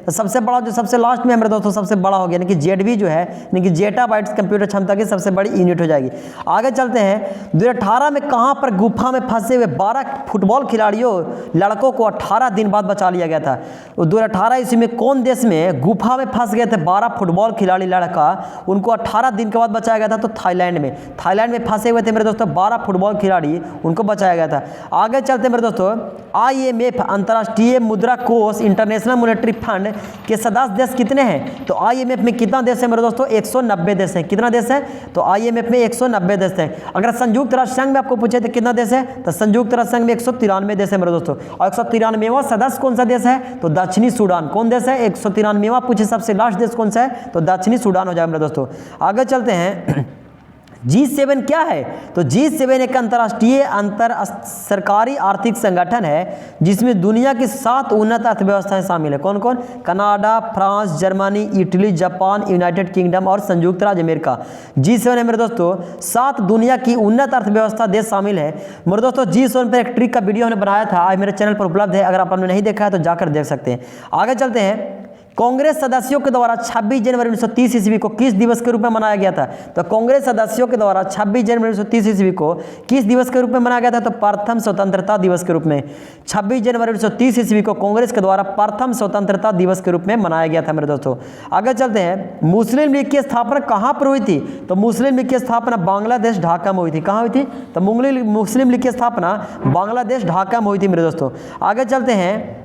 तो सबसे बड़ा जो सबसे लास्ट में है मेरे दोस्तों सबसे बड़ा हो गया, यानी कि जेड भी जो है यानी कि जेटाबाइट कंप्यूटर क्षमता की सबसे बड़ी यूनिट हो जाएगी। आगे चलते हैं, 2018 में कहाँ पर गुफा में फंसे हुए 12 फुटबॉल खिलाड़ियों लड़कों को 18 दिन बाद बचा लिया गया था? 2018 ईस्वी में कौन देश में गुफा में फंस गए थे 12 फुटबॉल खिलाड़ी लड़का, उनको 18 दिन के बाद बचाया गया था? तो थाईलैंड में फंसे हुए थे मेरे दोस्तों 12 फुटबॉल खिलाड़ी, उनको बचाया गया था। आगे चलते मेरे दोस्तों, IMF अंतर्राष्ट्रीय मुद्रा कोष इंटरनेशनल मॉनेटरी फंड के सदस्य देश कितने हैं? तो IMF में कितना देश है मेरे दोस्तों? 190 देश हैं। कितना देश है? तो IMF में 190 देश हैं। अगर संयुक्त राष्ट्र संघ में आपको पूछे तो कितना देश है? तो संयुक्त राष्ट्र संघ में 193 देश है मेरे दोस्तों। और 193वां सदस्य कौन सा देश है? तो दक्षिणी सूडान। कौन देश है? 193वां पूछे सबसे लास्ट देश कौन सा है? तो दक्षिणी सूडान हो जाएगा मेरे दोस्तों। आगे चलते हैं, G7 क्या है? तो G7 एक अंतर्राष्ट्रीय अंतर सरकारी आर्थिक संगठन है जिसमें दुनिया की 7 उन्नत अर्थव्यवस्थाएं शामिल है। कौन कौन? Canada, France, Germany, Italy, Japan, United kingdom और संयुक्त राज्य अमेरिका। G7 है मेरे दोस्तों 7 दुनिया की उन्नत अर्थव्यवस्था देश शामिल है मेरे दोस्तों। G7 पर एक ट्रिक का वीडियो हमने बनाया था, आज मेरे चैनल पर उपलब्ध है, अगर आपने नहीं देखा है तो जाकर देख सकते हैं। आगे चलते हैं, कांग्रेस सदस्यों के द्वारा 26 जनवरी 1930 ईस्वी को किस दिवस के रूप में मनाया गया था? तो कांग्रेस सदस्यों के द्वारा 26 जनवरी 1930 ईस्वी को किस दिवस के रूप में मनाया गया था? तो प्रथम स्वतंत्रता दिवस के रूप में। 26 जनवरी 1930 ईस्वी को कांग्रेस के द्वारा प्रथम स्वतंत्रता दिवस के रूप में मनाया गया था मेरे दोस्तों। आगे चलते हैं, मुस्लिम लीग की स्थापना कहाँ पर हुई थी? तो मुस्लिम लीग की स्थापना बांग्लादेश ढाका में हुई थी। कहाँ हुई थी? तो मुस्लिम लीग की स्थापना बांग्लादेश ढाका में हुई थी मेरे दोस्तों। आगे चलते हैं,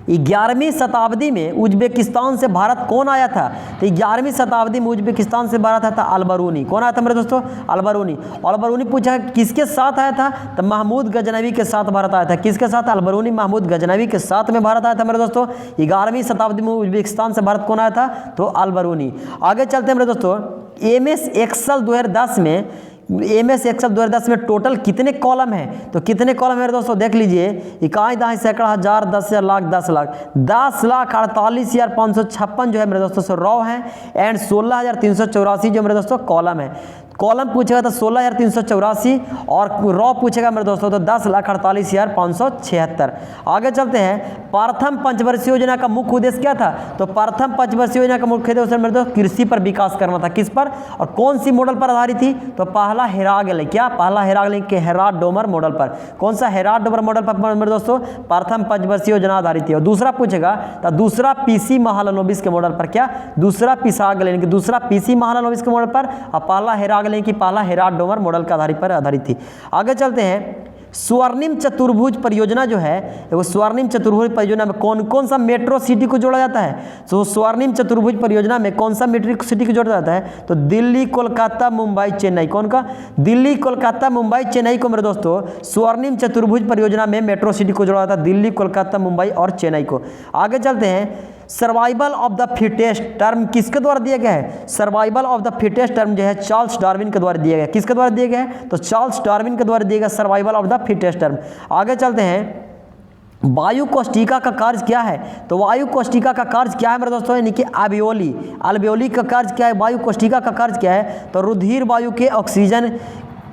11वीं शताब्दी में उज्बेकिस्तान से भारत कौन आया था? तो 11वीं शताब्दी में उज्बेकिस्तान से भारत आया था अलबरूनी। कौन आया था मेरे दोस्तों? अलबरूनी पूछा किसके साथ आया था? तो महमूद गजनवी के साथ भारत आया था। किसके साथ? अलबरूनी महमूद गजनवी के साथ में भारत आया था मेरे दोस्तों। 11वीं शताब्दी में उज्बेकिस्तान से भारत कौन आया था? तो अलबरूनी। आगे चलते हैं मेरे दोस्तों, MS एक्सेल 2010 में टोटल कितने कॉलम हैं? तो कितने कॉलम है मेरे दोस्तों? देख लीजिए, इकाई, दहाई, सैकड़ा, हजार, 10,000, लाख, 10 लाख। 10,48,556 जो है मेरे दोस्तों सो रॉ हैं एंड 16,384 जो मेरे दोस्तों कॉलम है। कॉलम पूछेगा तो 16,384 और रॉ पूछेगा मेरे दोस्तों तो 10,48,576। आगे चलते हैं, प्रथम पंचवर्षीय योजना का मुख्य उद्देश्य क्या था? तो प्रथम पंचवर्षीय योजना का मुख्य उद्देश्य मेरे दोस्तों कृषि पर विकास करना था। किस पर और कौन सी मॉडल पर आधारित थी? तो पहला हेराल्ड लिंक, क्या पहला हेराल्ड लिंक के हेराल्ड डोमर मॉडल पर। कौन सा? हेराल्ड डोमर मॉडल पर मेरे दोस्तों प्रथम पंचवर्षीय योजना आधारित थी। और दूसरा पूछेगा तो दूसरा पीसी महालनोबिस के मॉडल पर, क्या दूसरा पिसाग लेन, दूसरा पीसी महालनोबिस के मॉडल पर, और पहला हेराल्ड लिंक की पहला हेराल्ड डोमर मॉडल के आधारित थी। आगे चलते हैं, स्वर्णिम चतुर्भुज परियोजना जो है वो स्वर्णिम चतुर्भुज परियोजना में कौन कौन सा मेट्रो सिटी को जोड़ा जाता है? तो स्वर्णिम चतुर्भुज परियोजना में कौन सा मेट्रो सिटी को जोड़ा जाता है? तो दिल्ली, कोलकाता, मुंबई, चेन्नई। कौन का? दिल्ली, कोलकाता, मुंबई, चेन्नई को मेरे दोस्तों स्वर्णिम चतुर्भुज परियोजना में मेट्रो सिटी को जोड़ा जाता है, दिल्ली, कोलकाता, मुंबई और चेन्नई को। आगे चलते हैं, survival of the fittest term किसके द्वारा दिया गया है? Survival of the fittest term जो है चार्ल्स डार्विन के द्वारा दिया गया। किसके द्वारा दिया गया है? तो चार्ल्स डार्विन के द्वारा दिया गया survival of the fittest term. आगे चलते हैं, वायु कोष्ठिका का कार्य क्या है? तो वायु कोष्ठिका का कार्य क्या है मेरे दोस्तों? यानी कि अल्वेओली का कार्य क्या है? वायु कोष्ठिका का कार्य क्या है? तो रुधिर वायु के ऑक्सीजन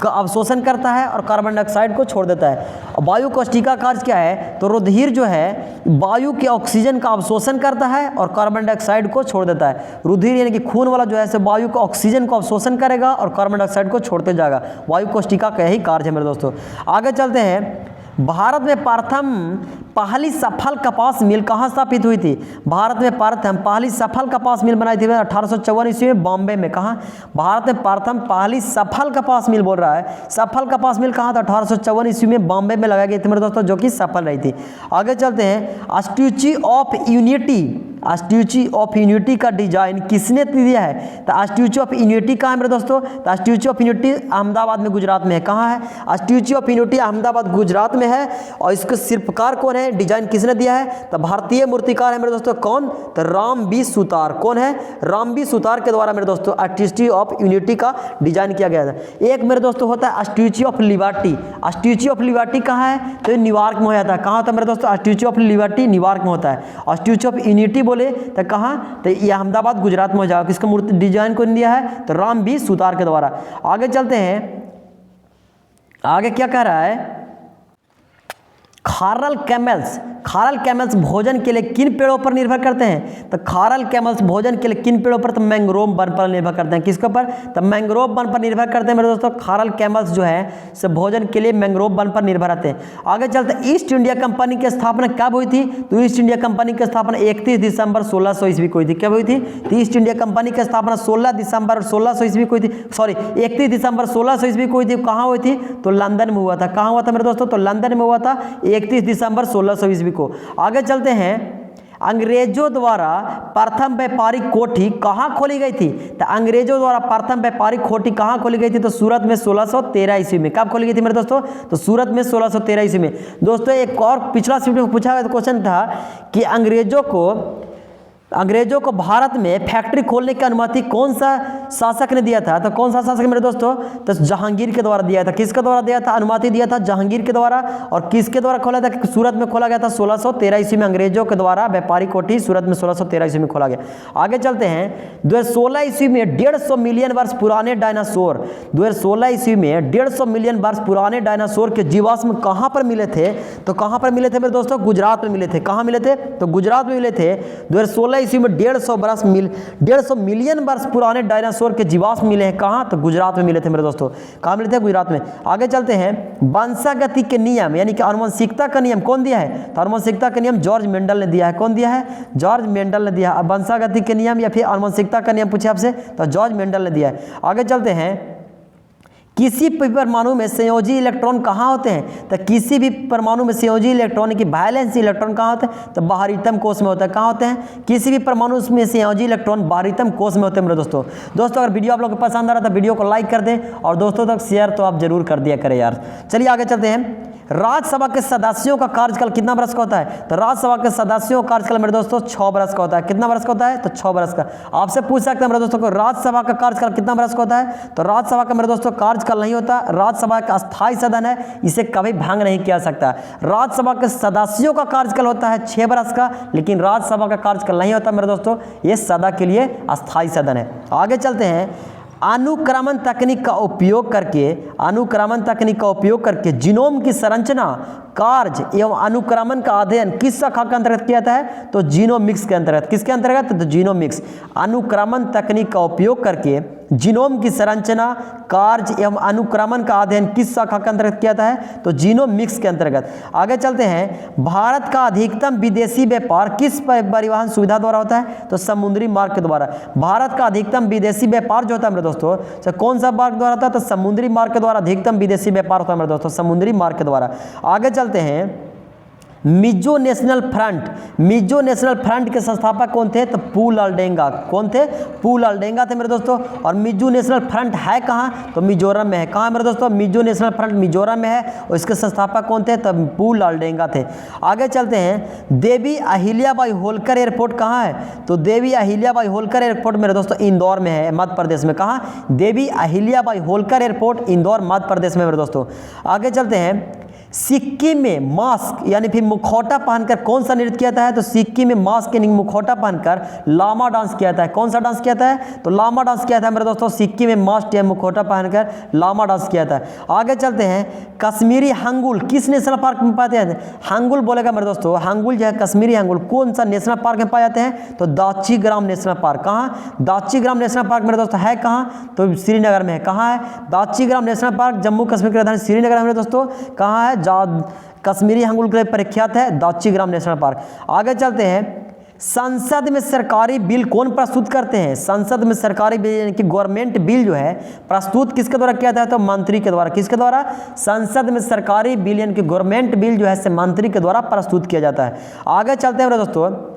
का अवशोषण करता है और कार्बन डाइऑक्साइड को छोड़ देता है। वायु कोष्ठिका का कार्य क्या है? तो रुधिर जो है वायु के ऑक्सीजन का अवशोषण करता है और कार्बन डाइऑक्साइड को छोड़ देता है। रुधिर यानी कि खून वाला जो है से वायु के ऑक्सीजन को अवशोषण करेगा और कार्बन डाइऑक्साइड को छोड़ते जाएगा। वायु कोष्ठिका का यही कार्य है मेरे दोस्तों। आगे चलते हैं, भारत में प्रथम पहली सफल कपास मिल कहाँ स्थापित हुई थी? भारत में प्रथम पहली सफल कपास मिल बनाई थी 1854 ईस्वी में बॉम्बे में। कहाँ? भारत में प्रथम पहली सफल कपास मिल बोल रहा है, सफल कपास मिल कहाँ था? 1854 ईस्वी में बॉम्बे में लगाई गई थी मेरे दोस्तों, जो कि सफल रही थी। आगे चलते हैं, statue of unity, statue of unity का डिजाइन किसने दिया है? तो स्टैच्यू ऑफ यूनिटी कहाँ है मेरे दोस्तों? तो स्टैच्यू ऑफ यूनिटी अहमदाबाद में, गुजरात में है। कहाँ है? Statue of unity Ahmedabad, Gujarat में है। और इसके शिल्पकार कौन है? डिजाइन किसने दिया है? तो भारतीय मूर्तिकार है मेरे दोस्तों। कौन? तो राम बी सुतार। कौन है? राम बी सुतार के द्वारा मेरे दोस्तों स्टैच्यू ऑफ यूनिटी का डिजाइन किया गया था। एक मेरे दोस्तों होता है statue of liberty. Statue of liberty कहाँ है? तो न्यूयॉर्क में हो जाता है। कहाँ होता है मेरे दोस्तों? स्टैच्यू ऑफ लिबर्टी न्यूयॉर्क में होता है। और स्टैच्यू ऑफ यूनिटी बोले तो कहाँ? तो ये अहमदाबाद, गुजरात में हो जाएगा। किसका मूर्ति डिजाइन को दिया है? तो राम बी सुतार के द्वारा। आगे चलते हैं, आगे क्या कह रहा है, खारल कैमल्स भोजन के लिए किन पेड़ों पर निर्भर करते हैं? तो खारल कैमल्स भोजन के लिए किन पेड़ों पर? तो मैंग्रोव वन पर निर्भर करते हैं। किसके पर? तो मैंग्रोव वन पर निर्भर करते हैं मेरे दोस्तों। खारल कैमल्स जो है सब भोजन के लिए मैंग्रोव वन पर निर्भर रहते हैं। आगे चलते हैं, ईस्ट इंडिया कंपनी की स्थापना कब हुई थी? तो ईस्ट इंडिया कंपनी की स्थापना 31 दिसंबर 1600 ईस्वी को हुई थी। कब हुई थी? तो ईस्ट इंडिया कंपनी की स्थापना 16 दिसंबर 1600 ईस्वी को हुई थी। सॉरी, 31 दिसंबर 1600 ईस्वी को हुई थी। कहाँ हुई थी? तो लंदन में हुआ था। कहाँ हुआ था मेरे दोस्तों? तो लंदन में हुआ था 31 दिसंबर 1600 ईस्वी को। आगे चलते हैं, अंग्रेजों द्वारा प्रथम व्यापारिक कोठी कहाँ खोली गई थी? तो अंग्रेजों द्वारा प्रथम व्यापारिक कोठी कहाँ खोली गई थी? तो सूरत में 1613 ईस्वी में। कब खोली गई थी मेरे दोस्तों? तो सूरत में 1613 ईस्वी में। दोस्तों एक और पिछला शिफ्ट में पूछा गया क्वेश्चन था कि अंग्रेजों को भारत में फैक्ट्री खोलने की अनुमति कौन सा शासक ने दिया था? तो कौन सा शासक मेरे दोस्तों? तो जहांगीर के द्वारा दिया था। किसके द्वारा दिया था? अनुमति दिया था जहांगीर के द्वारा। और किसके द्वारा खोला था? सूरत में खोला गया था 1613 ईस्वी में। अंग्रेजों के द्वारा व्यापारिक कोठी सूरत में 1613 ईस्वी में खोला गया। आगे चलते हैं, 2016 ईस्वी में 150 मिलियन वर्ष पुराने डायनासोर 2016 ईस्वी में 150 मिलियन वर्ष पुराने डायनासोर के जीवाश्म कहाँ पर मिले थे? तो कहाँ पर मिले थे मेरे दोस्तों? गुजरात में मिले थे। कहाँ मिले थे? तो गुजरात में मिले थे। 2016 ईस्वी में 150 मिलियन वर्ष पुराने डायनासोर के जीवाश्म मिले हैं। कहाँ? तो गुजरात में मिले थे मेरे दोस्तों। कहाँ मिले थे? गुजरात में। आगे चलते हैं, वंशागति के नियम यानी कि आनुवंशिकता का नियम कौन दिया है? तो आनुवंशिकता का नियम जॉर्ज मेंडल ने दिया है। कौन दिया है? जॉर्ज मेंडल ने दिया है। अब वंशागति के नियम या फिर आनुवंशिकता का नियम पूछे आपसे तो जॉर्ज मेंडल ने दिया है। आगे चलते हैं, किसी भी परमाणु में संयोजी इलेक्ट्रॉन कहाँ होते हैं? तो किसी भी परमाणु में संयोजी इलेक्ट्रॉन की वैलेंस इलेक्ट्रॉन कहाँ होते हैं? तो बाहरीतम कोष में होता है। कहाँ होते हैं? किसी भी परमाणु में संयोजी इलेक्ट्रॉन बाहरीतम कोष में होते हैं मेरे दोस्तों। अगर वीडियो आप लोग को पसंद आ रहा है तो वीडियो को लाइक कर दें और दोस्तों तक शेयर तो आप जरूर कर दिया करें यार। चलिए आगे चलते हैं, राज्यसभा के सदस्यों का कार्यकाल कितना वर्ष का होता है? तो राज्यसभा के सदस्यों का कार्यकाल मेरे दोस्तों 6 वर्ष का होता है। कितना वर्ष का होता है? तो 6 वर्ष का। आपसे पूछ सकते हैं मेरे दोस्तों को राज्यसभा का कार्यकाल कितना वर्ष का होता है? तो राज्यसभा का मेरे दोस्तों कार्यकाल नहीं होता। राज्यसभा का अस्थायी सदन है, इसे कभी भंग नहीं किया सकता। राज्यसभा के सदस्यों का कार्यकाल होता है 6 वर्ष का, लेकिन राज्यसभा का कार्यकाल नहीं होता मेरे दोस्तों, ये सदा के लिए अस्थायी सदन है। आगे चलते हैं, अनुक्रमण तकनीक का उपयोग करके जीनोम की संरचना, कार्य एवं अनुक्रमण का अध्ययन किस शाखा के अंतर्गत किया जाता है? तो जीनोमिक्स के अंतर्गत। किसके अंतर्गत? तो जीनोमिक्स। अनुक्रमण तकनीक का उपयोग करके जीनोम की संरचना, कार्य एवं अनुक्रमण का अध्ययन किस शाखा के अंतर्गत किया जाता है? तो जीनोमिक्स के अंतर्गत। आगे चलते हैं, भारत का अधिकतम विदेशी व्यापार किस परिवहन सुविधा द्वारा होता है? तो समुद्री मार्ग के द्वारा। भारत का अधिकतम विदेशी व्यापार जो होता है मेरे दोस्तों, तो कौन सा मार्ग द्वारा होता है? तो समुद्री मार्ग के द्वारा अधिकतम विदेशी व्यापार होता है मेरे दोस्तों, समुद्री मार्ग के द्वारा। आगे चलते हैं, मिजो नेशनल फ्रंट के संस्थापक कौन थे? तो पू लालडेंगा। कौन थे? पू लालडेंगा थे मेरे दोस्तों। और मिजो नेशनल फ्रंट है कहाँ? तो मिजोरम में है। कहाँ है मेरे दोस्तों? मिजो नेशनल फ्रंट मिजोरम में है और इसके संस्थापक कौन थे? तो पू लालडेंगा थे। आगे चलते हैं, देवी अहिल्याबाई होलकर एयरपोर्ट कहाँ है? तो देवी अहिल्याबाई होलकर एयरपोर्ट मेरे दोस्तों इंदौर में है, मध्य प्रदेश में। कहाँ? देवी अहिल्याबाई होलकर एयरपोर्ट इंदौर, मध्य प्रदेश में मेरे दोस्तों। आगे चलते हैं, सिक्किम में मास्क यानी फिर मुखौटा पहनकर कौन सा नृत्य किया जाता है? तो सिक्किम में मास्क यानी मुखौटा पहनकर लामा डांस किया जाता है। कौन सा डांस किया जाता है? तो लामा डांस किया जाता है मेरे दोस्तों। सिक्किम में मास्क या मुखौटा पहनकर लामा डांस किया जाता है। आगे चलते हैं, कश्मीरी हंगुल किस नेशनल पार्क में पाए जाते हैं? हंगुल बोलेगा मेरे दोस्तों, हंगुल जो है कश्मीरी हंगुल कौन सा नेशनल पार्क में पाए जाते हैं? तो दाचीग्राम नेशनल पार्क। कहाँ? दाचीग्राम नेशनल पार्क मेरे दोस्तों है कहाँ? तो श्रीनगर में है। कहाँ है? दाचीग्राम नेशनल पार्क जम्मू कश्मीर की राजधानी श्रीनगर है मेरे दोस्तों। कहाँ है? कश्मीरी हंगुल के लिए प्रख्यात है दाचीग्राम नेशनल पार्क। आगे चलते हैं, संसद में सरकारी बिल कौन प्रस्तुत करते हैं? संसद में सरकारी बिल यानी कि गवर्नमेंट बिल जो है प्रस्तुत किसके द्वारा किया जाता है? तो मंत्री के द्वारा। किसके द्वारा? संसद में सरकारी बिल यानी कि गवर्नमेंट बिल जो है मंत्री के द्वारा प्रस्तुत किया जाता है। आगे चलते हैं मेरे दोस्तों,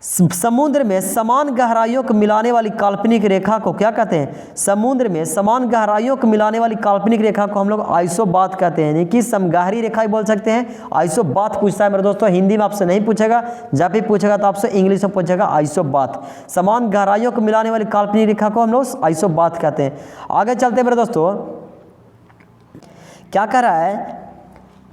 समुद्र में समान गहराइयों को मिलाने वाली काल्पनिक रेखा को क्या कहते हैं? समुद्र में समान गहराइयों को मिलाने वाली काल्पनिक रेखा को हम लोग आइसोबाथ कहते हैं, यानी कि समगहरी रेखा ही बोल सकते हैं। आइसोबाथ पूछता है मेरे दोस्तों, हिंदी में आपसे नहीं पूछेगा, जब भी पूछेगा तो आपसे इंग्लिश में पूछेगा आइसोबाथ। समान गहराइयों को मिलाने वाली काल्पनिक रेखा को हम लोग आइसोबाथ कहते हैं। आगे चलते हैं मेरे दोस्तों, क्या कह रहा है?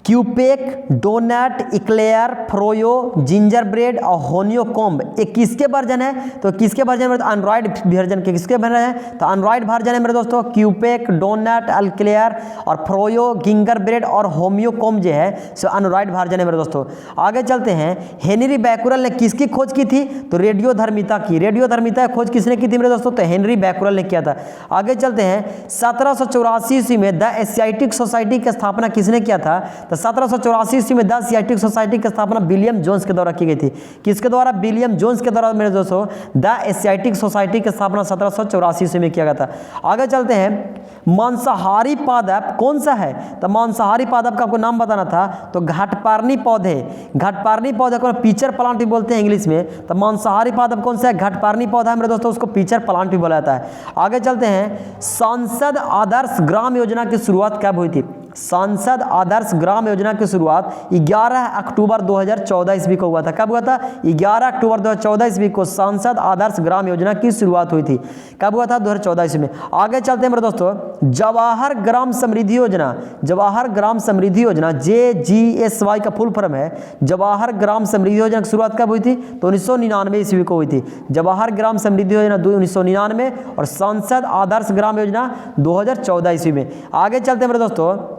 Cupcake, Donut, Eclair, Froyo, Gingerbread और होनियोकॉम्ब ये किसके वर्जन है? तो किसके वर्जन में? तो एंड्रॉइड वर्जन के। किसके वर्जन है? तो एंड्रॉइड वर्जन है मेरे दोस्तों। क्यूपेक, डोनट, इक्लेयर और फ्रोयो, जिंजर ब्रेड और होमियोकॉम्ब जो है सो एंड्रॉइड वर्जन है मेरे दोस्तों। आगे चलते हैं, हेनरी बैकुरल ने किसकी खोज की थी? तो रेडियोधर्मिता की। रेडियोधर्मिता की खोज किसने की थी मेरे दोस्तों? तो हेनरी बैकुरल ने किया था। आगे चलते हैं, 1784 ईस्वी में द एशियाटिक सोसाइटी की स्थापना किसने किया था? तो 1784 ईस्वी में द एशियाटिक सोसाइटी की स्थापना विलियम जोन्स के द्वारा की गई थी। किसके द्वारा? विलियम जोन्स के द्वारा मेरे दोस्तों द एशियाटिक सोसाइटी की स्थापना 1784 ईस्वी में किया गया था। आगे चलते हैं, मांसाहारी पादप कौन सा है? तो मांसाहारी पादप का आपको नाम बताना था, तो घटपर्णी पौधे। घटपर्णी पौधे को पिचर प्लांट भी बोलते हैं इंग्लिश में। तो मांसाहारी पादप कौन सा है? घटपर्णी पौधा है मेरे दोस्तों, उसको पिचर प्लांट भी बोला जाता है। आगे चलते हैं, सांसद आदर्श ग्राम योजना की शुरुआत कब हुई थी? सांसद आदर्श ग्राम योजना की शुरुआत 11 अक्टूबर 2014 ईस्वी को हुआ था। कब हुआ था? 11 अक्टूबर 2014 ईस्वी को सांसद आदर्श ग्राम योजना की शुरुआत हुई थी। कब हुआ था? 2014 ईस्वी में। आगे चलते हैं मेरे दोस्तों, जवाहर ग्राम समृद्धि योजना। जवाहर ग्राम समृद्धि योजना JGSY का फुल फॉर्म है। जवाहर ग्राम समृद्धि योजना की शुरुआत कब हुई थी? तो 1999 ईस्वी को हुई थी। जवाहर ग्राम समृद्धि योजना 1999 और सांसद आदर्श ग्राम योजना 2014 ईस्वी में। आगे चलते हैं मेरे दोस्तों,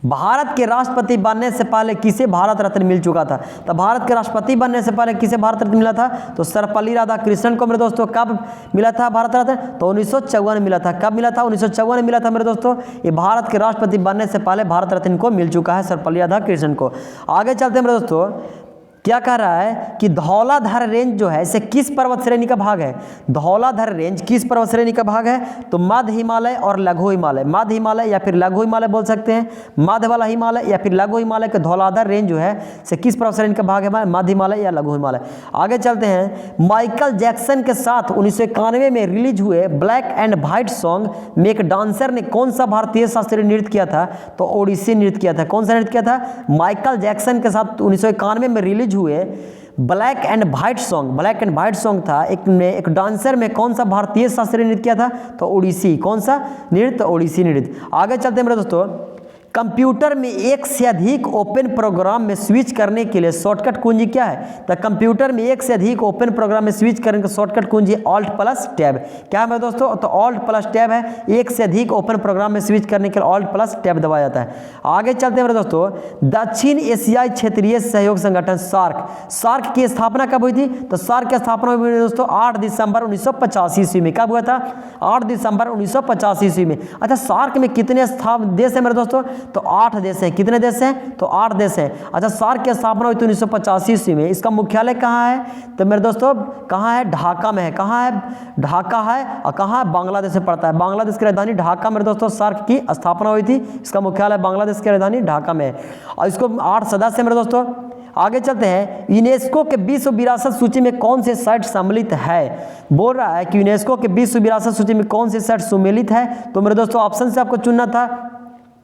भारत के राष्ट्रपति बनने से पहले किसे भारत रत्न मिल चुका था? तो भारत के राष्ट्रपति बनने से पहले किसे भारत रत्न मिला था? तो सर्वपल्ली राधाकृष्णन को मेरे दोस्तों कब मिला था भारत रत्न? तो 1954 में मिला था। कब मिला था? 1954 में मिला था मेरे दोस्तों। ये भारत के राष्ट्रपति बनने से पहले भारत रत्न को मिल चुका है सर्वपल्ली राधाकृष्णन को। आगे चलते हैं मेरे दोस्तों, क्या कह रहा है कि धौलाधर रेंज जो है इसे किस पर्वत श्रेणी का भाग है? धौलाधर रेंज किस पर्वत श्रेणी का भाग है? तो मध्य हिमालय और लघु हिमालय। मध्य हिमालय या फिर लघु हिमालय बोल सकते हैं। मध्य वाला हिमालय या फिर लघु हिमालय के धौलाधर रेंज जो है इसे किस पर्वत श्रेणी का भाग है? मध्य हिमालय या लघु हिमालय। आगे चलते हैं, माइकल जैक्सन के साथ 1991 में रिलीज हुए ब्लैक एंड व्हाइट सॉन्ग में एक डांसर ने कौन सा भारतीय शास्त्रीय नृत्य किया था? तो ओडिसी नृत्य किया था। कौन सा नृत्य किया था? माइकल जैक्सन के साथ 1991 में रिलीज हुए black and white song. Black and white song था एक डांसर में कौन सा भारतीय शास्त्रीय नृत्य किया था? तो ओडिसी। कौन सा नृत्य? ओडिसी नृत्य। आगे चलते हैं मेरे दोस्तों, कंप्यूटर में एक से अधिक ओपन प्रोग्राम में स्विच करने के लिए शॉर्टकट कुंजी क्या है? तो कंप्यूटर में एक से अधिक ओपन प्रोग्राम में स्विच करने का शॉर्टकट कुंजी ऑल्ट प्लस टैब। क्या है मेरे दोस्तों? तो ऑल्ट प्लस टैब है। एक से अधिक ओपन प्रोग्राम में स्विच करने के लिए ऑल्ट प्लस टैब दबाया जाता है। आगे चलते हैं मेरे दोस्तों, दक्षिण एशियाई क्षेत्रीय सहयोग संगठन सार्क की स्थापना कब हुई थी? तो सार्क की स्थापना हुई मेरे दोस्तों 8 दिसंबर 1985 ईस्वी में। कब हुआ था? 8 दिसंबर 1985 ईस्वी में। अच्छा, सार्क में कितने देश है मेरे दोस्तों? तो 8 देश हैं। कितने देश हैं? तो 8 देश हैं। अच्छा, सार्क की स्थापना हुई थी 1985 ईस्वी में। इसका मुख्यालय कहाँ है? तो मेरे दोस्तों कहाँ है? ढाका में है। कहाँ है? ढाका है। और कहाँ है? बांग्लादेश में पड़ता है। बांग्लादेश की राजधानी ढाका मेरे दोस्तों सार्क की स्थापना हुई थी। इसका मुख्यालय बांग्लादेश की राजधानी ढाका में है और इसको 8 सदस्य मेरे दोस्तों। आगे चलते हैं, यूनेस्को के विश्व विरासत सूची में कौन से साइट सम्मिलित है? बोल रहा है कि यूनेस्को के विश्व विरासत सूची में कौन से साइट सम्मिलित है। तो मेरे दोस्तों ऑप्शन से आपको चुनना था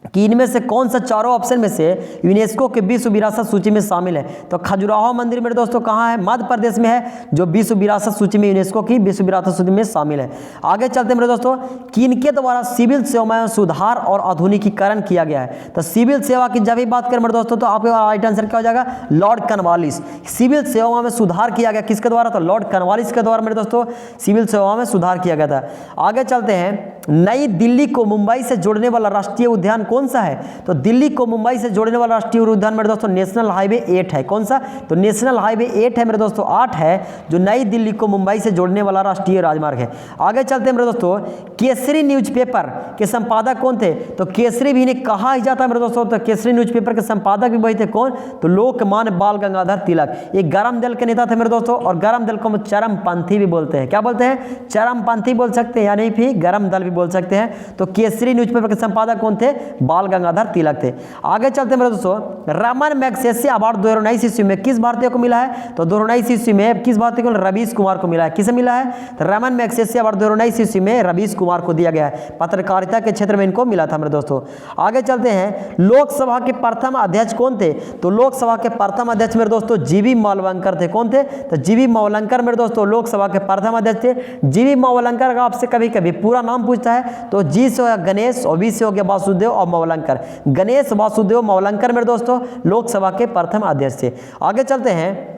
कि इनमें से कौन सा चारों ऑप्शन में से यूनेस्को के विश्व विरासत सूची में शामिल है। तो खजुराहो मंदिर मेरे दोस्तों कहाँ है? मध्य प्रदेश में है, जो विश्व विरासत सूची में यूनेस्को की विश्व विरासत सूची में शामिल है। आगे चलते हैं मेरे दोस्तों, किनके द्वारा सिविल सेवा में सुधार और आधुनिकीकरण किया गया है? तो सिविल सेवा की जब भी बात करें मेरे दोस्तों तो आपके राइट आंसर क्या हो जाएगा? Lord Cornwallis. सिविल सेवा में सुधार किया गया किसके द्वारा? तो लॉर्ड कॉर्नवालिस के द्वारा मेरे दोस्तों सिविल सेवा में सुधार किया गया था। आगे चलते हैं, नई दिल्ली को मुंबई से जोड़ने वाला राष्ट्रीय उद्यान कौन सा है? तो दिल्ली को मुंबई से जोड़ने वाला राष्ट्रीय उद्यान मेरे दोस्तों नेशनल हाईवे 8 है। कौन सा? तो नेशनल हाईवे 8 है मेरे दोस्तों, 8 है, जो नई दिल्ली को मुंबई से जोड़ने वाला राष्ट्रीय राजमार्ग है। आगे चलते हैं मेरे दोस्तों, केसरी न्यूज़पेपर के संपादक कौन थे? तो केसरी भी ने कहा जाता है मेरे दोस्तों। तो केसरी न्यूज़पेपर के संपादक भी वही थे। कौन? तो लोकमान्य बाल गंगाधर तिलक। ये गरम दल के नेता थे मेरे दोस्तों, और गरम दल को हम चरमपंथी भी बोलते हैं। क्या बोलते हैं? चरमपंथी बोल सकते हैं, यानी फिर गरम दल भी बोल सकते हैं। तो केसरी न्यूज़पेपर के संपादक कौन थे? बाल गंगाधर तिलक थे। आगे चलते हैं मेरे दोस्तों, रमन मैग्सेसे अवार्ड 2019 ईस्वी में किस भारतीय को मिला है? तो 2019 ईस्वी में किस भारतीय को? रवीश कुमार को मिला है। किसे मिला है? तो रमन मैग्सेसे अवार्ड 2019 ईस्वी में रवीश कुमार को दिया गया है। पत्रकारिता के क्षेत्र में इनको मिला था मेरे दोस्तों। आगे चलते हैं, लोकसभा के प्रथम अध्यक्ष कौन थे? तो लोकसभा के प्रथम अध्यक्ष मेरे दोस्तों जीवी मालवंकर थे। कौन थे? तो जीवी मावलंकर मेरे दोस्तों लोकसभा के प्रथम अध्यक्ष थे। जीवी मावलंकर का आपसे कभी कभी पूरा नाम पूछता है, तो जी से हो गया गणेश और वी से हो गया वासुदेव और मावलंकर। गणेश वासुदेव मावलंकर मेरे दोस्तों लोकसभा के प्रथम अध्यक्ष थे। आगे चलते हैं,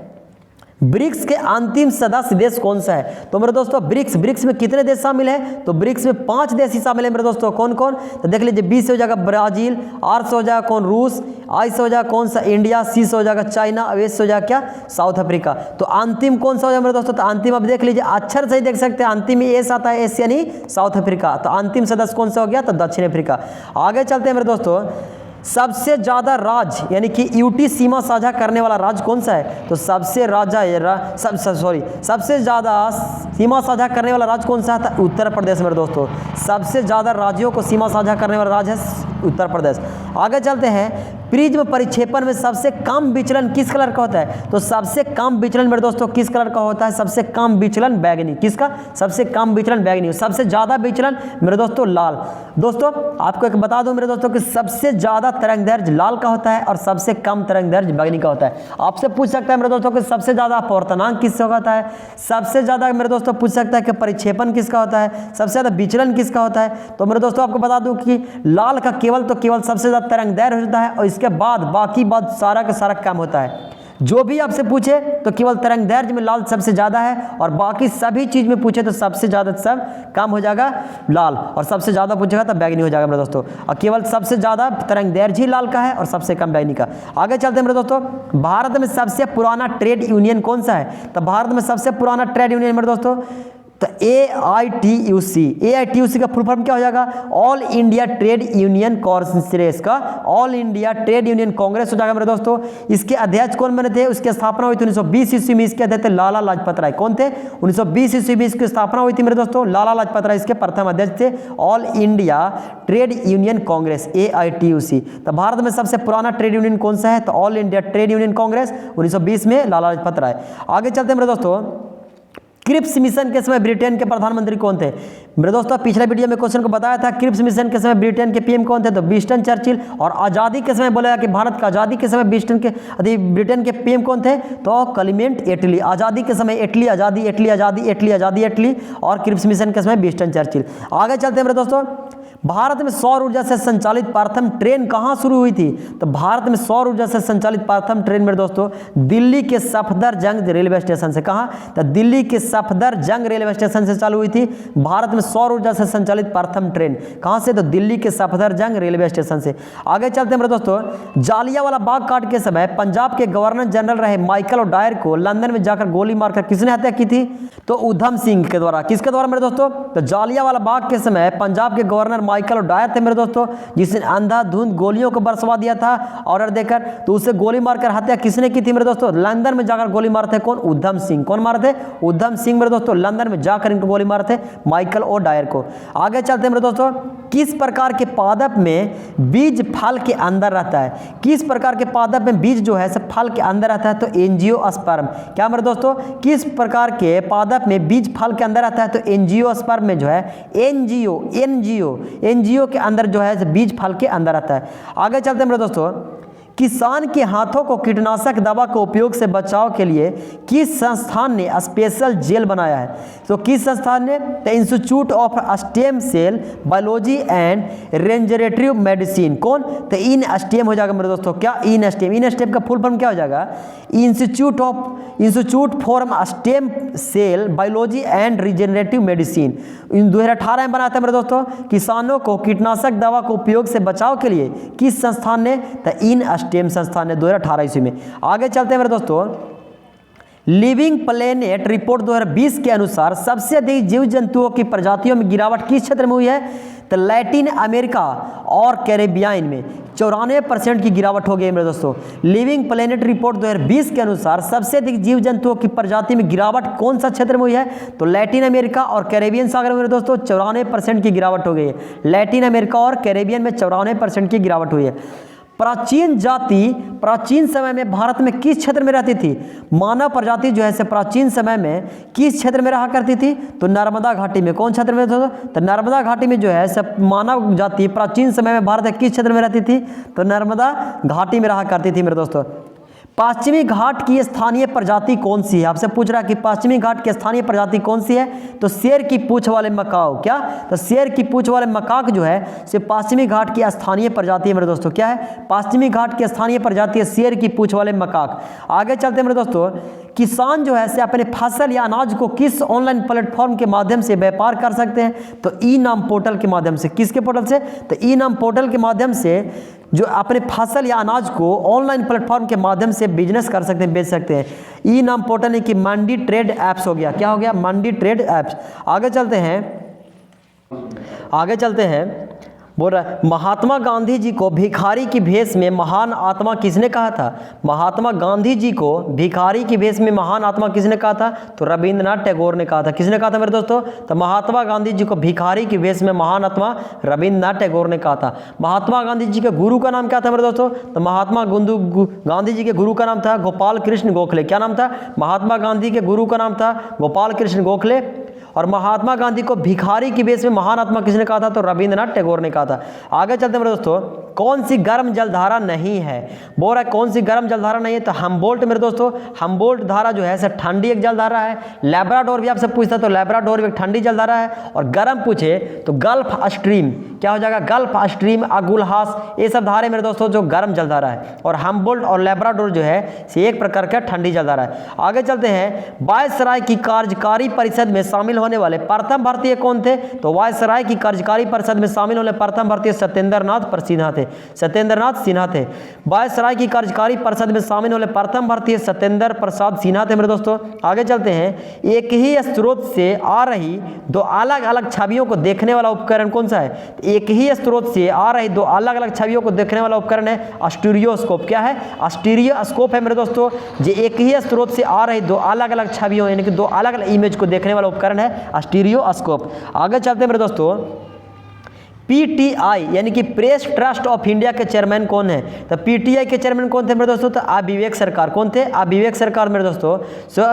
ब्रिक्स के अंतिम सदस्य देश कौन सा है? तो मेरे दोस्तों ब्रिक्स में कितने देश शामिल हैं? तो ब्रिक्स में 5 देश ही शामिल है मेरे दोस्तों। कौन कौन? तो देख लीजिए, बी से हो जाएगा ब्राजील, आर से हो जाएगा कौन? रूस, आई से हो जाएगा कौन सा? इंडिया, सी से हो जाएगा चाइना, और एस से हो जाएगा क्या? South Africa. तो अंतिम कौन सा हो जाएगा मेरे दोस्तों? तो अंतिम आप देख लीजिए, अक्षर से ही देख सकते हैं, अंतिम में एस आता है, एस यानी साउथ अफ्रीका। तो अंतिम सदस्य कौन सा हो गया? तो दक्षिण अफ्रीका। आगे चलते हैं मेरे दोस्तों, सबसे ज्यादा राज्य यानी कि यूटी सीमा साझा करने वाला राज्य कौन सा है? तो सबसे ज्यादा सीमा साझा करने वाला राज्य कौन सा है? तो उत्तर प्रदेश मेरे दोस्तों। सबसे ज्यादा राज्यों को सीमा साझा करने वाला राज्य है उत्तर प्रदेश। आगे चलते हैं, प्रिज्म परिक्षेपण में सबसे कम विचलन किस कलर का होता है? तो सबसे कम विचलन मेरे दोस्तों किस कलर का होता है? सबसे कम विचलन बैगनी। किसका? सबसे कम विचलन बैगनी। सबसे ज्यादा विचलन मेरे दोस्तों लाल। दोस्तों आपको एक बता दूं मेरे दोस्तों कि सबसे ज्यादा तरंगदैर्घ्य लाल का होता है और सबसे कम तरंगदैर्घ्य बैगनी का होता है। आपसे पूछ सकता है मेरे दोस्तों कि सबसे ज्यादा अपवर्तनांक किसका होता है? सबसे ज्यादा मेरे दोस्तों पूछ सकता है कि परिक्षेपण किसका होता है? सबसे ज्यादा विचलन किसका होता है? तो मेरे दोस्तों आपको बता दूं कि लाल का केवल सबसे ज्यादा तरंगदैर्घ्य होता है, और इसके बाद बाकी बात सारा का सारा कम होता है। जो भी आपसे पूछे तो केवल तरंगदैर्घ्य में लाल सबसे ज्यादा है, और बाकी सभी चीज में पूछे तो सबसे ज्यादा सब कम हो जाएगा लाल, और सबसे ज्यादा पूछेगा तो बैगनी हो जाएगा मेरे दोस्तों। और केवल सबसे ज्यादा तरंगदैर्घ्य ही लाल का है और सबसे कम बैगनी का। आगे चलते हैं मेरे दोस्तों, भारत में सबसे पुराना ट्रेड यूनियन कौन सा है? तो भारत में सबसे पुराना ट्रेड यूनियन मेरे दोस्तों तो AITUC का फुल फॉर्म क्या हो जाएगा? All India trade union congress का all India trade union congress हो जाएगा मेरे दोस्तों। इसके अध्यक्ष कौन बने थे? उसकी स्थापना हुई थी 1920 ईस्वी में। इसके अध्यक्ष थे लाला लाजपत राय। कौन थे? 1920 ईस्वी में इसकी स्थापना हुई थी मेरे दोस्तों, लाला लाजपत राय इसके प्रथम अध्यक्ष थे। All India trade union Congress AITUC। तो भारत में सबसे पुराना ट्रेड यूनियन कौन सा है? तो all India trade union Congress 1920 में लाला लाजपत राय। आगे चलते हैं मेरे दोस्तों, क्रिप्स मिशन के समय ब्रिटेन के प्रधानमंत्री कौन थे? मेरे दोस्तों पिछले वीडियो में क्वेश्चन को बताया था, क्रिप्स मिशन के समय ब्रिटेन के पीएम कौन थे? तो विंस्टन चर्चिल। और आज़ादी के समय बोला कि भारत का आज़ादी के समय ब्रिटेन के पीएम कौन थे? तो क्लेमेंट एटली। आज़ादी के समय एटली आज़ादी एटली आज़ादी एटली आज़ादी एटली, और क्रिप्स मिशन के समय विंस्टन चर्चिल। आगे चलते हैं मेरे दोस्तों, भारत में सौर ऊर्जा से संचालित प्रथम ट्रेन कहाँ शुरू हुई थी? तो भारत में सौर ऊर्जा से संचालित प्रथम ट्रेन मेरे दोस्तों दिल्ली के सफदरजंग रेलवे स्टेशन से। कहाँ? तो दिल्ली के सफदरजंग रेलवे स्टेशन से चालू हुई थी भारत में सौर ऊर्जा से संचालित प्रथम ट्रेन। कहाँ से? तो दिल्ली के सफदरजंग रेलवे स्टेशन से। आगे चलते हैं मेरे दोस्तों, जालियांवाला बाग कांड के समय पंजाब के गवर्नर जनरल रहे माइकल ओडायर को लंदन में जाकर गोली मारकर किसने हत्या की थी? तो उधम सिंह के द्वारा। किसके द्वारा मेरे दोस्तों? तो जालियांवाला बाग के समय पंजाब के गवर्नर माइकल ओडायर थे मेरे दोस्तों, जिसने अंधाधुंध गोलियों को बरसवा दिया था ऑर्डर देकर। तो उसे गोली मारकर हत्या किसने की थी मेरे दोस्तों? लंदन में जाकर गोली मारते कौन? उधम सिंह। कौन मारे थे? उधम सिंह मेरे दोस्तों, लंदन में जाकर इनको गोली मारे थे माइकल ओडायर को। आगे चलते हैं मेरे दोस्तों, किस प्रकार के पादप में बीज फल के अंदर रहता है? किस प्रकार के पादप में बीज जो है सब फल के अंदर रहता है? तो एंजियोस्पर्म। क्या मेरे दोस्तों? किस प्रकार के पादप में बीज फल के अंदर रहता है? तो एंजियोस्पर्म में जो है एंजियो के अंदर जो है बीज फल के अंदर रहता है। आगे चलते हैं मेरे दोस्तों, किसान के हाथों को कीटनाशक दवा के उपयोग से बचाव के लिए किस संस्थान ने स्पेशल जेल बनाया है? तो किस संस्थान ने? The institute of stem cell biology and regenerative medicine. कौन? तो इन स्टेम हो जाएगा मेरे दोस्तों। क्या? In stem. इन स्टेम का फुल फॉर्म क्या हो जाएगा? Institute for stem cell biology and regenerative medicine. 2018 में बनाया था मेरे दोस्तों। किसानों को कीटनाशक दवा के उपयोग से बचाव के लिए किस संस्थान ने? तो इन स्टेम संस्थान ने 2018 ईस्वी में। आगे चलते हैं मेरे दोस्तों, लिविंग प्लेनेट रिपोर्ट 2020 के अनुसार सबसे अधिक जीव जंतुओं की प्रजातियों में गिरावट किस क्षेत्र में हुई है? तो लैटिन अमेरिका और कैरेबियन में 94% की गिरावट हो गई मेरे दोस्तों। लिविंग प्लेनेट रिपोर्ट 2020 के अनुसार सबसे अधिक जीव जंतुओं की प्रजाति में गिरावट कौन सा क्षेत्र में हुई है? तो लैटिन अमेरिका और कैरेबियन सागर में मेरे दोस्तों 94% की गिरावट हो गई है। लैटिन अमेरिका और कैरेबियन में 94% की गिरावट हुई है। प्राचीन जाति प्राचीन समय में भारत में किस क्षेत्र में रहती थी? मानव प्रजाति जो है से प्राचीन समय में किस क्षेत्र में रहा करती थी? तो नर्मदा घाटी में। कौन क्षेत्र में? तो नर्मदा घाटी में जो है सब मानव जाति प्राचीन समय में भारत किस क्षेत्र में रहती थी? तो नर्मदा घाटी में रहा करती थी मेरे दोस्तों। पश्चिमी घाट की स्थानीय प्रजाति कौन सी है? आपसे पूछ रहा है कि पश्चिमी घाट की स्थानीय प्रजाति कौन सी है? तो शेर की पूंछ वाले मकाऊ। क्या? तो शेर की पूंछ वाले मकाक जो है से पश्चिमी घाट की स्थानीय प्रजाति है मेरे दोस्तों। क्या है? पश्चिमी घाट की स्थानीय प्रजाति है शेर की पूंछ वाले मकाक। आगे चलते हैं मेरे दोस्तों, किसान जो है से अपने फसल या अनाज को किस ऑनलाइन प्लेटफॉर्म के माध्यम से व्यापार कर सकते हैं? तो ई नाम पोर्टल के माध्यम से। किसके पोर्टल से? तो ई नाम पोर्टल के माध्यम से जो अपने फसल या अनाज को ऑनलाइन प्लेटफॉर्म के माध्यम से बिजनेस कर सकते हैं, बेच सकते हैं। ई नाम पोर्टल है कि मंडी ट्रेड ऐप्स हो गया। क्या हो गया? मंडी ट्रेड ऐप्स। आगे चलते हैं, बोल रहा है महात्मा गांधी जी को भिखारी की भेष में महान आत्मा किसने कहा था? महात्मा गांधी जी को भिखारी की भेष में महान आत्मा किसने कहा था? तो रविंद्रनाथ टैगोर ने कहा था। किसने कहा था मेरे दोस्तों? तो महात्मा गांधी जी को भिखारी की भेष में महान आत्मा रविंद्रनाथ टैगोर ने कहा था। महात्मा गांधी जी के गुरु का नाम क्या था मेरे दोस्तों? तो महात्मा गांधी जी के गुरु का नाम था गोपाल कृष्ण गोखले। क्या नाम था? महात्मा गांधी के गुरु का नाम था गोपाल कृष्ण गोखले। और महात्मा गांधी को भिखारी की भेष में महान आत्मा किसने कहा था? तो रविंद्रनाथ टैगोर ने कहा था। आगे चलते हैं मेरे दोस्तों, कौन सी गर्म जलधारा नहीं है? बोल रहा है कौन सी गर्म जलधारा नहीं है? तो हम्बोल्ट मेरे दोस्तों, हम्बोल्ट धारा जो है ठंडी एक जलधारा है। लैब्राडोर भी आपसे पूछता तो लैब्राडोर भी एक ठंडी जलधारा है। और गर्म पूछे तो गल्फ स्ट्रीम। क्या हो जाएगा? गल्फ स्ट्रीम, अगुलहास, ये सब धारे मेरे दोस्तों जो गर्म जलधारा है। और हम्बोल्ट और लैब्राडोर जो है से एक प्रकार का ठंडी जलधारा है। आगे चलते हैं, वायसराय की कार्यकारी परिषद में शामिल होने वाले प्रथम भारतीय कौन थे? तो वायसराय की कार्यकारी परिषद में शामिल होने प्रथम भारतीय सत्येंद्रनाथ सिन्हा थे। सत्येंद्रनाथ सिन्हा थे। वायसराय की कार्यकारी परिषद में शामिल होने प्रथम भारतीय सत्येंद्र प्रसाद सिन्हा थे मेरे दोस्तों। आगे चलते हैं, एक ही स्रोत से आ रही दो अलग अलग छवियों को देखने वाला उपकरण कौन सा है? एक ही स्रोत से आ रही दो अलग अलग छवियों को देखने वाला उपकरण है स्टीरियोस्कोप। क्या है? स्टीरियोस्कोप है मेरे दोस्तों। जो एक ही स्रोत से आ रही दो अलग अलग छवियों यानी कि दो अलग अलग इमेज को देखने वाला उपकरण है स्टीरियोस्कोप। आगे चलते हैं मेरे दोस्तों, पीटीआई यानी कि प्रेस ट्रस्ट ऑफ इंडिया के चेयरमैन कौन है? तो पीटीआई के चेयरमैन कौन थे मेरे दोस्तों? तो अविवेक सरकार। कौन थे? अविवेक सरकार मेरे दोस्तों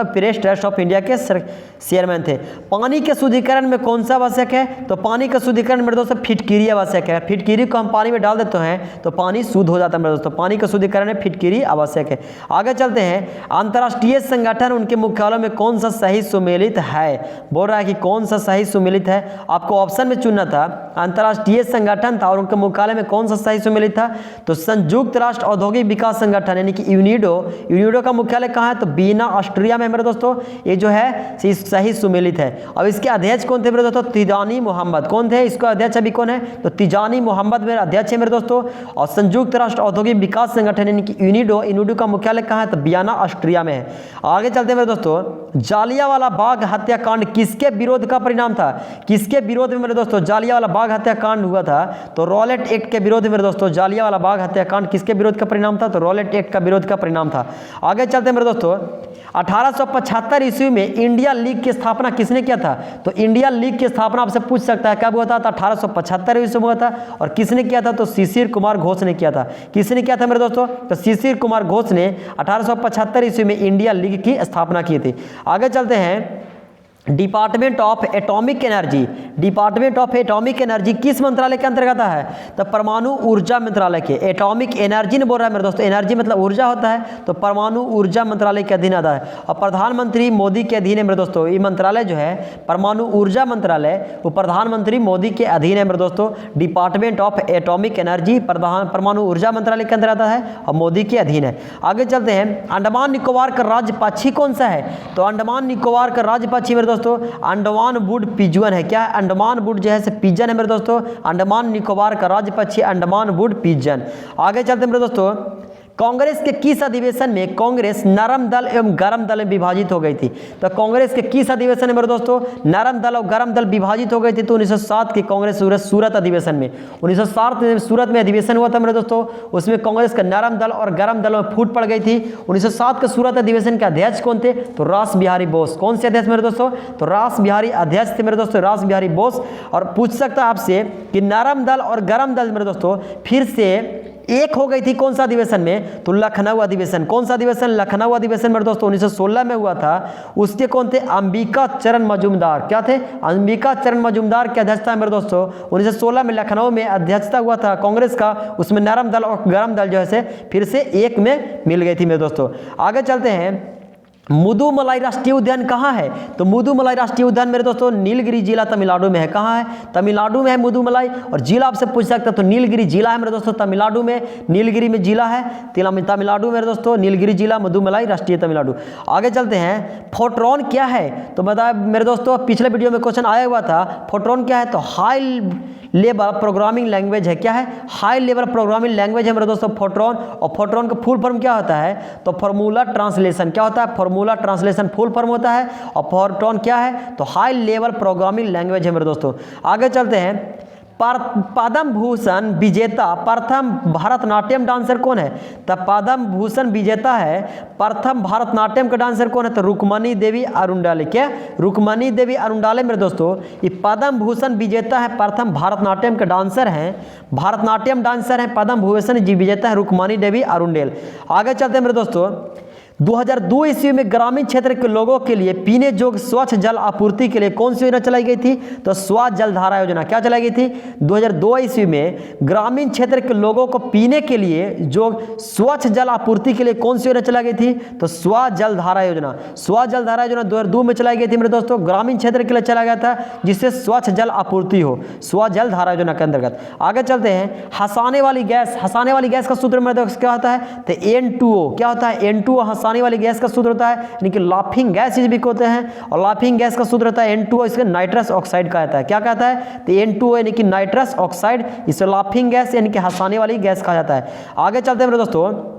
प्रेस ट्रस्ट ऑफ इंडिया के चेयरमैन थे। पानी के शुद्धिकरण में कौन सा आवश्यक है? तो पानी का शुद्धिकरण मेरे दोस्तों फिटकिरी आवश्यक है। फिटकिरी को हम पानी में डाल देते हैं तो पानी शुद्ध हो जाता है मेरे दोस्तों। पानी का शुद्धिकरण में फिटकिरी आवश्यक है। आगे चलते हैं, अंतर्राष्ट्रीय संगठन उनके मुख्यालय में कौन सा सही सुमेलित है? बोल रहा है कि कौन सा सही सुमेलित है। आपको ऑप्शन में चुनना था, अंतर्राष्ट्रीय राष्ट्रीय संगठन था और उनके मुख्यालय में कौन सा सही सुमेलित था? तो संयुक्त राष्ट्र औद्योगिक विकास संगठन यानी कि यूनिडो का मुख्यालय कहाँ है? तो वियना ऑस्ट्रिया में मेरे दोस्तों, ये जो है सही सुमेलित है। अब इसके अध्यक्ष कौन थे मेरे दोस्तों? तिजानी मोहम्मद। कौन थे इसका अध्यक्ष? अभी कौन है? तो तिजानी मोहम्मद मेरे अध्यक्ष है मेरे दोस्तों। और संयुक्त राष्ट्र औद्योगिक विकास संगठन यानी कि यूनिडो का मुख्यालय कहाँ है? तो वियना ऑस्ट्रिया में है। आगे चलते हैं मेरे दोस्तों, जालियांवाला बाग हत्याकांड किसके विरोध का परिणाम था? किसके विरोध में मेरे दोस्तों जालियांवाला बाग हत्याकांड हुआ था? तो रॉलेट एक्ट के विरोध में मेरे दोस्तों जालियांवाला बाग हत्याकांड किसके विरोध का परिणाम था? तो रॉलेट एक्ट का विरोध का परिणाम था। आगे चलते हैं मेरे दोस्तों, 1875 ईस्वी में इंडिया लीग की स्थापना किसने किया था? तो इंडिया लीग की स्थापना आपसे पूछ सकता है कब हुआ था? तो 1875 ईस्वी में हुआ था। और किसने किया था? तो शिशिर कुमार घोष ने किया था। किसने किया था मेरे दोस्तों? तो शिशिर कुमार घोष ने 1875 ईस्वी में इंडिया लीग की स्थापना की थी। आगे चलते हैं, डिपार्टमेंट ऑफ एटॉमिक एनर्जी किस मंत्रालय के अंतर्गत है? तो परमाणु ऊर्जा मंत्रालय के। एटॉमिक एनर्जी ने बोल रहा है मेरे दोस्तों, एनर्जी मतलब ऊर्जा होता है, तो परमाणु ऊर्जा मंत्रालय के अधीन आता है। और प्रधानमंत्री मोदी के अधीन है मेरे दोस्तों। ये मंत्रालय जो है परमाणु ऊर्जा मंत्रालय, वो प्रधानमंत्री मोदी के अधीन है मेरे दोस्तों। डिपार्टमेंट ऑफ एटॉमिक एनर्जी परमाणु ऊर्जा मंत्रालय के अंतर्गत है और मोदी के अधीन है। आगे चलते हैं, अंडमान निकोबार का राज्य पक्षी कौन सा है? तो अंडमान निकोबार का राज्य पक्षी मेरे दोस्तों अंडमान वुड पिजन है। क्या है? अंडमान वुड जो है पिजन है मेरे दोस्तों। अंडमान निकोबार का राज्य पक्षी अंडमान वुड पिजन। आगे चलते हैं मेरे दोस्तों, कांग्रेस के किस अधिवेशन में कांग्रेस नरम दल एवं गरम दल में विभाजित हो गई थी? तो कांग्रेस के किस अधिवेशन में मेरे दोस्तों नरम दल और गरम दल विभाजित हो गई थी? तो 1907 के कांग्रेस सूरत अधिवेशन में। 1907 में सूरत में अधिवेशन हुआ था मेरे दोस्तों, उसमें कांग्रेस का नरम दल और गरम दल में फूट पड़ गई थी। 1907 के सूरत अधिवेशन के अध्यक्ष कौन थे? तो रास बिहारी बोस। कौन से अध्यक्ष मेरे दोस्तों? तो रास बिहारी अध्यक्ष थे मेरे दोस्तों, रास बिहारी बोस। और पूछ सकता है आपसे कि नरम दल और गरम दल मेरे दोस्तों फिर से एक हो गई थी कौन सा अधिवेशन में? तो लखनऊ अधिवेशन। कौन सा अधिवेशन? लखनऊ अधिवेशन मेरे दोस्तों 1916 में हुआ था। उसके कौन थे? अंबिका चरण मजूमदार। क्या थे? अंबिका चरण मजूमदार की अध्यक्षता मेरे दोस्तों 1916 में लखनऊ में अध्यक्षता हुआ था कांग्रेस का। उसमें नरम दल और गरम दल जो है फिर से एक में मिल गई थी मेरे दोस्तों। आगे चलते हैं, मुदुमलाई राष्ट्रीय उद्यान कहाँ है? तो मुदुमलाई राष्ट्रीय उद्यान मेरे दोस्तों नीलगिरी जिला तमिलनाडु में है। कहाँ है? तमिलनाडु में है मुदुमलाई। और जिला आपसे पूछ सकता है तो नीलगिरी जिला है मेरे दोस्तों तमिलनाडु में। नीलगिरी में जिला है तमिलनाडु मेरे दोस्तों, नीलगिरी जिला, मुदुमलाई राष्ट्रीय तमिलनाडु। आगे चलते हैं, फोर्ट्रॉन क्या है? तो बताया मेरे दोस्तों, पिछले वीडियो में क्वेश्चन आया हुआ था, फोर्ट्रॉन क्या है? तो हाई लेवल प्रोग्रामिंग लैंग्वेज है। क्या है? हाई लेवल प्रोग्रामिंग लैंग्वेज है मेरे दोस्तों फोर्ट्रॉन। और फोर्ट्रॉन का फुल फॉर्म क्या होता है? तो फॉर्मूला ट्रांसलेशन। क्या होता है? फॉर्मूला ट्रांसलेशन फुल फॉर्म होता है। और फोर्ट्रॉन क्या है? तो हाई लेवल प्रोग्रामिंग लैंग्वेज है मेरे दोस्तों। आगे चलते हैं, पद्म भूषण विजेता प्रथम भारतनाट्यम डांसर कौन है? तो पद्म भूषण विजेता है प्रथम भारतनाट्यम का डांसर कौन है? तो रुक्मणी देवी अरुंडाले। क्या? रुक्मणी देवी अरुंडाले मेरे दोस्तों ये पद्म भूषण विजेता है, प्रथम भारतनाट्यम के डांसर हैं, भारतनाट्यम डांसर हैं पद्म भूषण जी विजेता है रुक्मणी देवी अरुंडेल। आगे चलते हैं मेरे दोस्तों, 2002 ईस्वी में ग्रामीण क्षेत्र के लोगों के लिए पीने योग्य स्वच्छ जल आपूर्ति के लिए कौन सी योजना चलाई गई थी? तो स्वच्छ जल धारा योजना। क्या चलाई गई थी? 2002 ईस्वी में ग्रामीण क्षेत्र के लोगों को पीने के लिए जो स्वच्छ जल आपूर्ति के लिए कौन सी योजना चलाई गई थी? तो स्वच्छ जल धारा योजना। स्वच्छ जल धारा योजना 2002 में चलाई गई थी मेरे दोस्तों, ग्रामीण क्षेत्र के लिए चलाया गया था जिससे स्वच्छ जल आपूर्ति हो, स्वच्छ जल धारा योजना के अंतर्गत। आगे चलते हैं, हंसाने वाली गैस। हंसाने वाली गैस का सूत्र मेरे दोस्त क्या होता है? तो N2O। क्या होता है? N2O हंसाने वाली गैस का सूत्र होता है, यानी कि लाफिंग गैस भी होते हैं। और लाफिंग गैस का सूत्र होता है N2O, इसके नाइट्रस ऑक्साइड कहता है। क्या कहता है? तो N2O यानी कि नाइट्रस ऑक्साइड, इसे लाफिंग गैस यानी कि हंसाने वाली गैस कहा जाता है। आगे चलते हैं मेरे दोस्तों,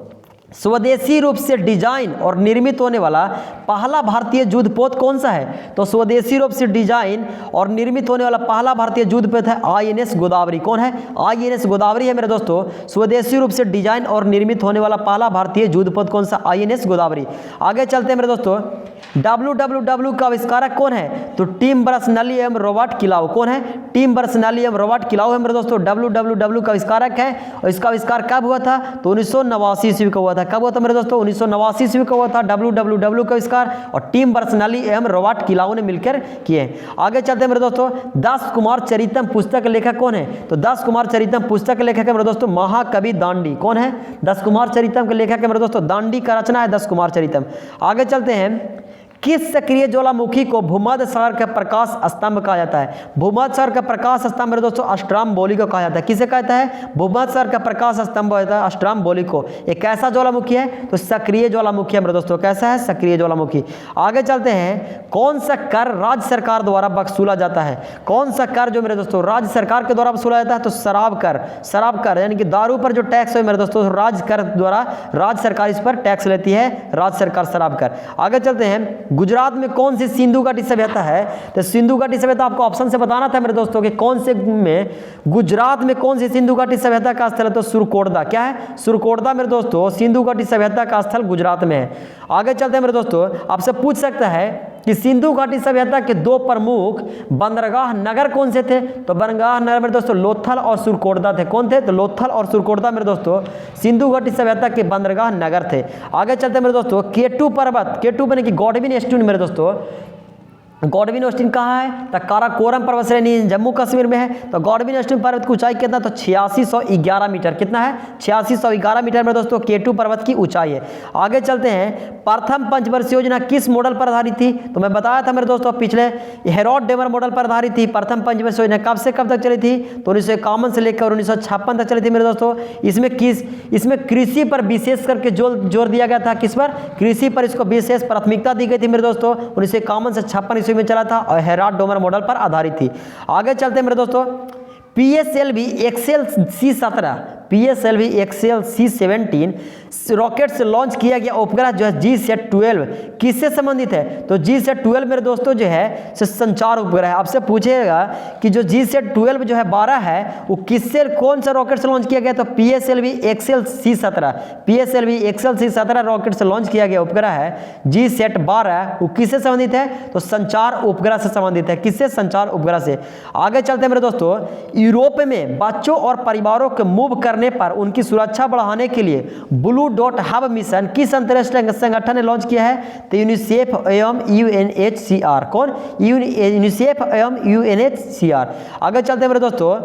स्वदेशी रूप से डिजाइन और निर्मित होने वाला पहला भारतीय युद्धपोत कौन सा है? तो स्वदेशी रूप से डिजाइन और निर्मित होने वाला पहला भारतीय युद्धपोत है INS गोदावरी। कौन है? INS गोदावरी है मेरे दोस्तों। स्वदेशी रूप से डिजाइन और निर्मित होने वाला पहला भारतीय युद्धपोत कौन सा? INS गोदावरी। आगे चलते हैं मेरे दोस्तों, WWW का आविष्कारक कौन है? तो टिम बर्नर्स-ली एवं रॉबर्ट किलाउ। कौन है? टिम बर्नर्स-ली एवं रॉबर्ट किलाउ है मेरे दोस्तों, WWW का आविष्कारक है। और इसका आविष्कार कब हुआ था? तो 1989 ईस्वी को हुआ था। कब हुआ था मेरे दोस्तों? 1989 ईस्वी को हुआ था WWW का आविष्कार, और टिम बर्नर्स-ली एवं रॉबर्ट किलाउ ने मिलकर किए। आगे चलते हैं मेरे दोस्तों, 10 कुमार चरितम पुस्तक के लेखक कौन है? तो 10 कुमार चरितम पुस्तक के लेखक है मेरे दोस्तों महाकवि दांडी। कौन है? 10 कुमार चरितम के लेखक है मेरे दोस्तों दांडी का रचना है 10 कुमार चरितम। आगे चलते हैं, किस सक्रिय ज्वालामुखी को भूमध्य सागर का प्रकाश स्तंभ कहा जाता है? भूमध्य सागर का प्रकाश स्तंभ मेरे दोस्तों स्ट्राम्बोली को कहा जाता है। किसे कहता है? भूमध्य सागर का प्रकाश स्तंभ होता है स्ट्राम्बोली को। एक कैसा ज्वालामुखी है? तो सक्रिय ज्वालामुखी है मेरे दोस्तों। कैसा है? सक्रिय ज्वालामुखी। आगे चलते हैं, कौन सा कर राज्य सरकार द्वारा वसूला जाता है? कौन सा कर जो मेरे दोस्तों राज्य सरकार के द्वारा वसूला जाता है? तो शराब कर। शराब कर यानी कि दारू पर जो टैक्स है मेरे दोस्तों, राज्य कर द्वारा राज्य सरकार इस पर टैक्स लेती है, राज्य सरकार शराब कर। आगे चलते हैं, गुजरात में कौन सी सिंधु घाटी सभ्यता है? तो सिंधु घाटी सभ्यता आपको ऑप्शन से बताना था मेरे दोस्तों कि कौन से में गुजरात में कौन सी सिंधु घाटी सभ्यता का स्थल है? तो सुरकोटदा। क्या है? सुरकोटदा मेरे दोस्तों सिंधु घाटी सभ्यता का स्थल गुजरात में है। आगे चलते हैं मेरे दोस्तों, आपसे पूछ सकता है कि सिंधु घाटी सभ्यता के दो प्रमुख बंदरगाह नगर कौन से थे? तो बंदरगाह नगर मेरे दोस्तों लोथल और सुरकोटदा थे। कौन थे? तो लोथल और सुरकोटदा मेरे दोस्तों सिंधु घाटी सभ्यता के बंदरगाह नगर थे। आगे चलते हैं मेरे दोस्तों, केटू पर्वत, केटू यानी कि गॉडविन एस्टून मेरे दोस्तों, गॉडविन एस्टून कहाँ है? तो काराकोरम पर्वत श्रेणी जम्मू कश्मीर में है। तो गॉडविन एस्टून पर्वत की ऊंचाई कितना? तो 8611 मीटर। कितना है? 8611 मीटर में दोस्तों केटू पर्वत की ऊंचाई है। आगे चलते हैं, प्रथम पंचवर्षीय योजना किस मॉडल पर आधारित थी? तो मैं बताया था मेरे दोस्तों पिछले, हेरोड डेमर मॉडल पर आधारित थी। प्रथम पंचवर्षीय योजना कब से कब तक चली थी? तो 1951 से लेकर 1956 तक चली थी मेरे दोस्तों। इसमें कृषि पर विशेष करके जोर दिया गया था। किस पर? कृषि पर इसको विशेष प्राथमिकता दी गई थी मेरे दोस्तों। 1951 से 56 में चला था और हेराल्ड डोमर मॉडल पर आधारित थी। आगे चलते हैं मेरे दोस्तों, PSLV XL C17, PSLV XL C17 rocket से लॉन्च किया गया उपग्रह जो है GSAT-12 किससे संबंधित है? तो GSAT-12 मेरे दोस्तों जो है संचार उपग्रह है। आपसे पूछेगा कि जो GSAT-12 जो है 12 है वो किससे, कौन सा रॉकेट से लॉन्च किया गया? तो PSLV XL C17, PSLV XL C17 rocket से लॉन्च किया गया उपग्रह है GSAT-12, वो किससे संबंधित है? तो संचार उपग्रह से संबंधित है। किससे? संचार उपग्रह से। आगे चलते हैं मेरे दोस्तों, यूरोप में बच्चों और परिवारों को मूव करने पर उनकी सुरक्षा बढ़ाने के लिए ब्लू डॉट हब मिशन किस अंतर्राष्ट्रीय संगठन ने लॉन्च किया है? तो यूनिसेफ एवं UNHCR। कौन? यूनिसेफ एवं UNHCR। आगे चलते हैं मेरे दोस्तों,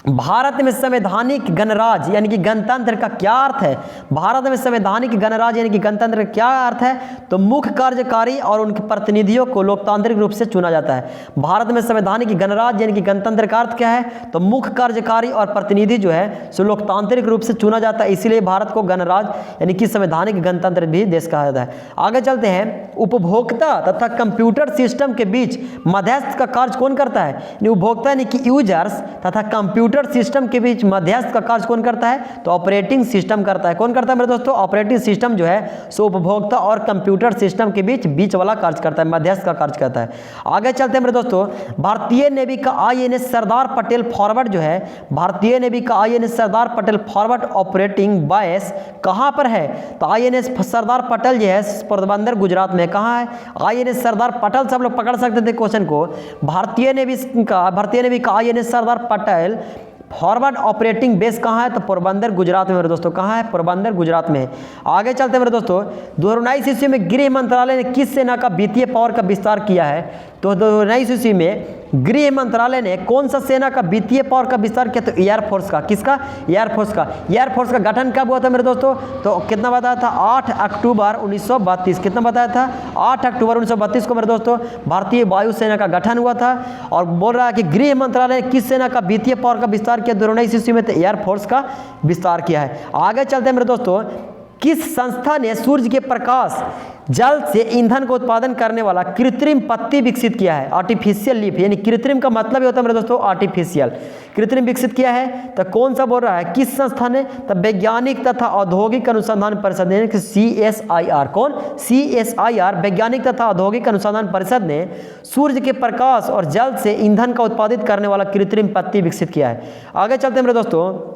भारत में संवैधानिक गणराज्य यानी कि गणतंत्र का क्या अर्थ है? भारत में संवैधानिक गणराज्य यानी कि गणतंत्र का क्या अर्थ है? तो मुख्य कार्यकारी और उनके प्रतिनिधियों को लोकतांत्रिक रूप से चुना जाता है। भारत में संवैधानिक गणराज्य यानी कि गणतंत्र का अर्थ क्या है? तो मुख्य कार्यकारी और प्रतिनिधि जो है सो लोकतांत्रिक रूप से चुना जाता है, इसीलिए भारत को गणराज्य यानी कि संवैधानिक गणतंत्र भी देश कहा जाता है। आगे चलते हैं, उपभोक्ता तथा कंप्यूटर सिस्टम के बीच मध्यस्थ का कार्य कौन करता है? उपभोक्ता यानी कि यूजर्स तथा कंप्यूटर सिस्टम के बीच मध्यस्थ का कार्य कौन करता है? तो ऑपरेटिंग सिस्टम करता है। कौन करता है मेरे दोस्तों? ऑपरेटिंग सिस्टम जो है सो उपभोक्ता और कंप्यूटर सिस्टम के बीच वाला कार्य करता है, मध्यस्थ का कार्य करता है। आगे चलते हैं मेरे दोस्तों, भारतीय नेवी का INS सरदार पटेल फॉरवर्ड जो है, भारतीय नेवी का INS Sardar Patel forward operating base कहां पर है? तो INS सरदार पटेल जो है पोरबंदर गुजरात में। कहां है INS सरदार पटेल? सब लोग पकड़ सकते थे क्वेश्चन को। भारतीय नेवी का INS Sardar Patel forward operating base कहाँ है? तो पोरबंदर गुजरात में मेरे दोस्तों। कहाँ है? पोरबंदर गुजरात में है। आगे चलते हैं मेरे दोस्तों, 2019 ईस्वी में गृह मंत्रालय ने किस सेना का वित्तीय पावर का विस्तार किया है? तो 2019 ईस्वी में गृह मंत्रालय ने कौन सा सेना का वित्तीय पावर का विस्तार किया? तो एयरफोर्स का। किसका? एयरफोर्स का। एयरफोर्स का गठन कब हुआ था मेरे दोस्तों? तो कितना बताया था? 8 अक्टूबर 1932। कितना बताया था? 8 अक्टूबर 1932 को मेरे दोस्तों भारतीय वायुसेना का गठन हुआ था। और बोल रहा है कि गृह मंत्रालय ने किस सेना का वित्तीय पावर का विस्तार किया? 2019 ईस्वी में तो एयरफोर्स का विस्तार किया है। आगे चलते हैं मेरे दोस्तों, किस संस्था ने सूर्य के प्रकाश जल से ईंधन का उत्पादन करने वाला कृत्रिम पत्ती विकसित किया है? आर्टिफिशियल लीफ, यानी कृत्रिम का मतलब ही होता है मेरे दोस्तों आर्टिफिशियल, कृत्रिम विकसित किया है। तो कौन सा बोल रहा है? किस संस्था ने? तो वैज्ञानिक तथा औद्योगिक अनुसंधान परिषद यानी कि CSIR। कौन? CSIR वैज्ञानिक तथा औद्योगिक अनुसंधान परिषद ने सूर्य के प्रकाश और जल से ईंधन का उत्पादित करने वाला कृत्रिम पत्ती विकसित किया है। आगे चलते हैं मेरे दोस्तों,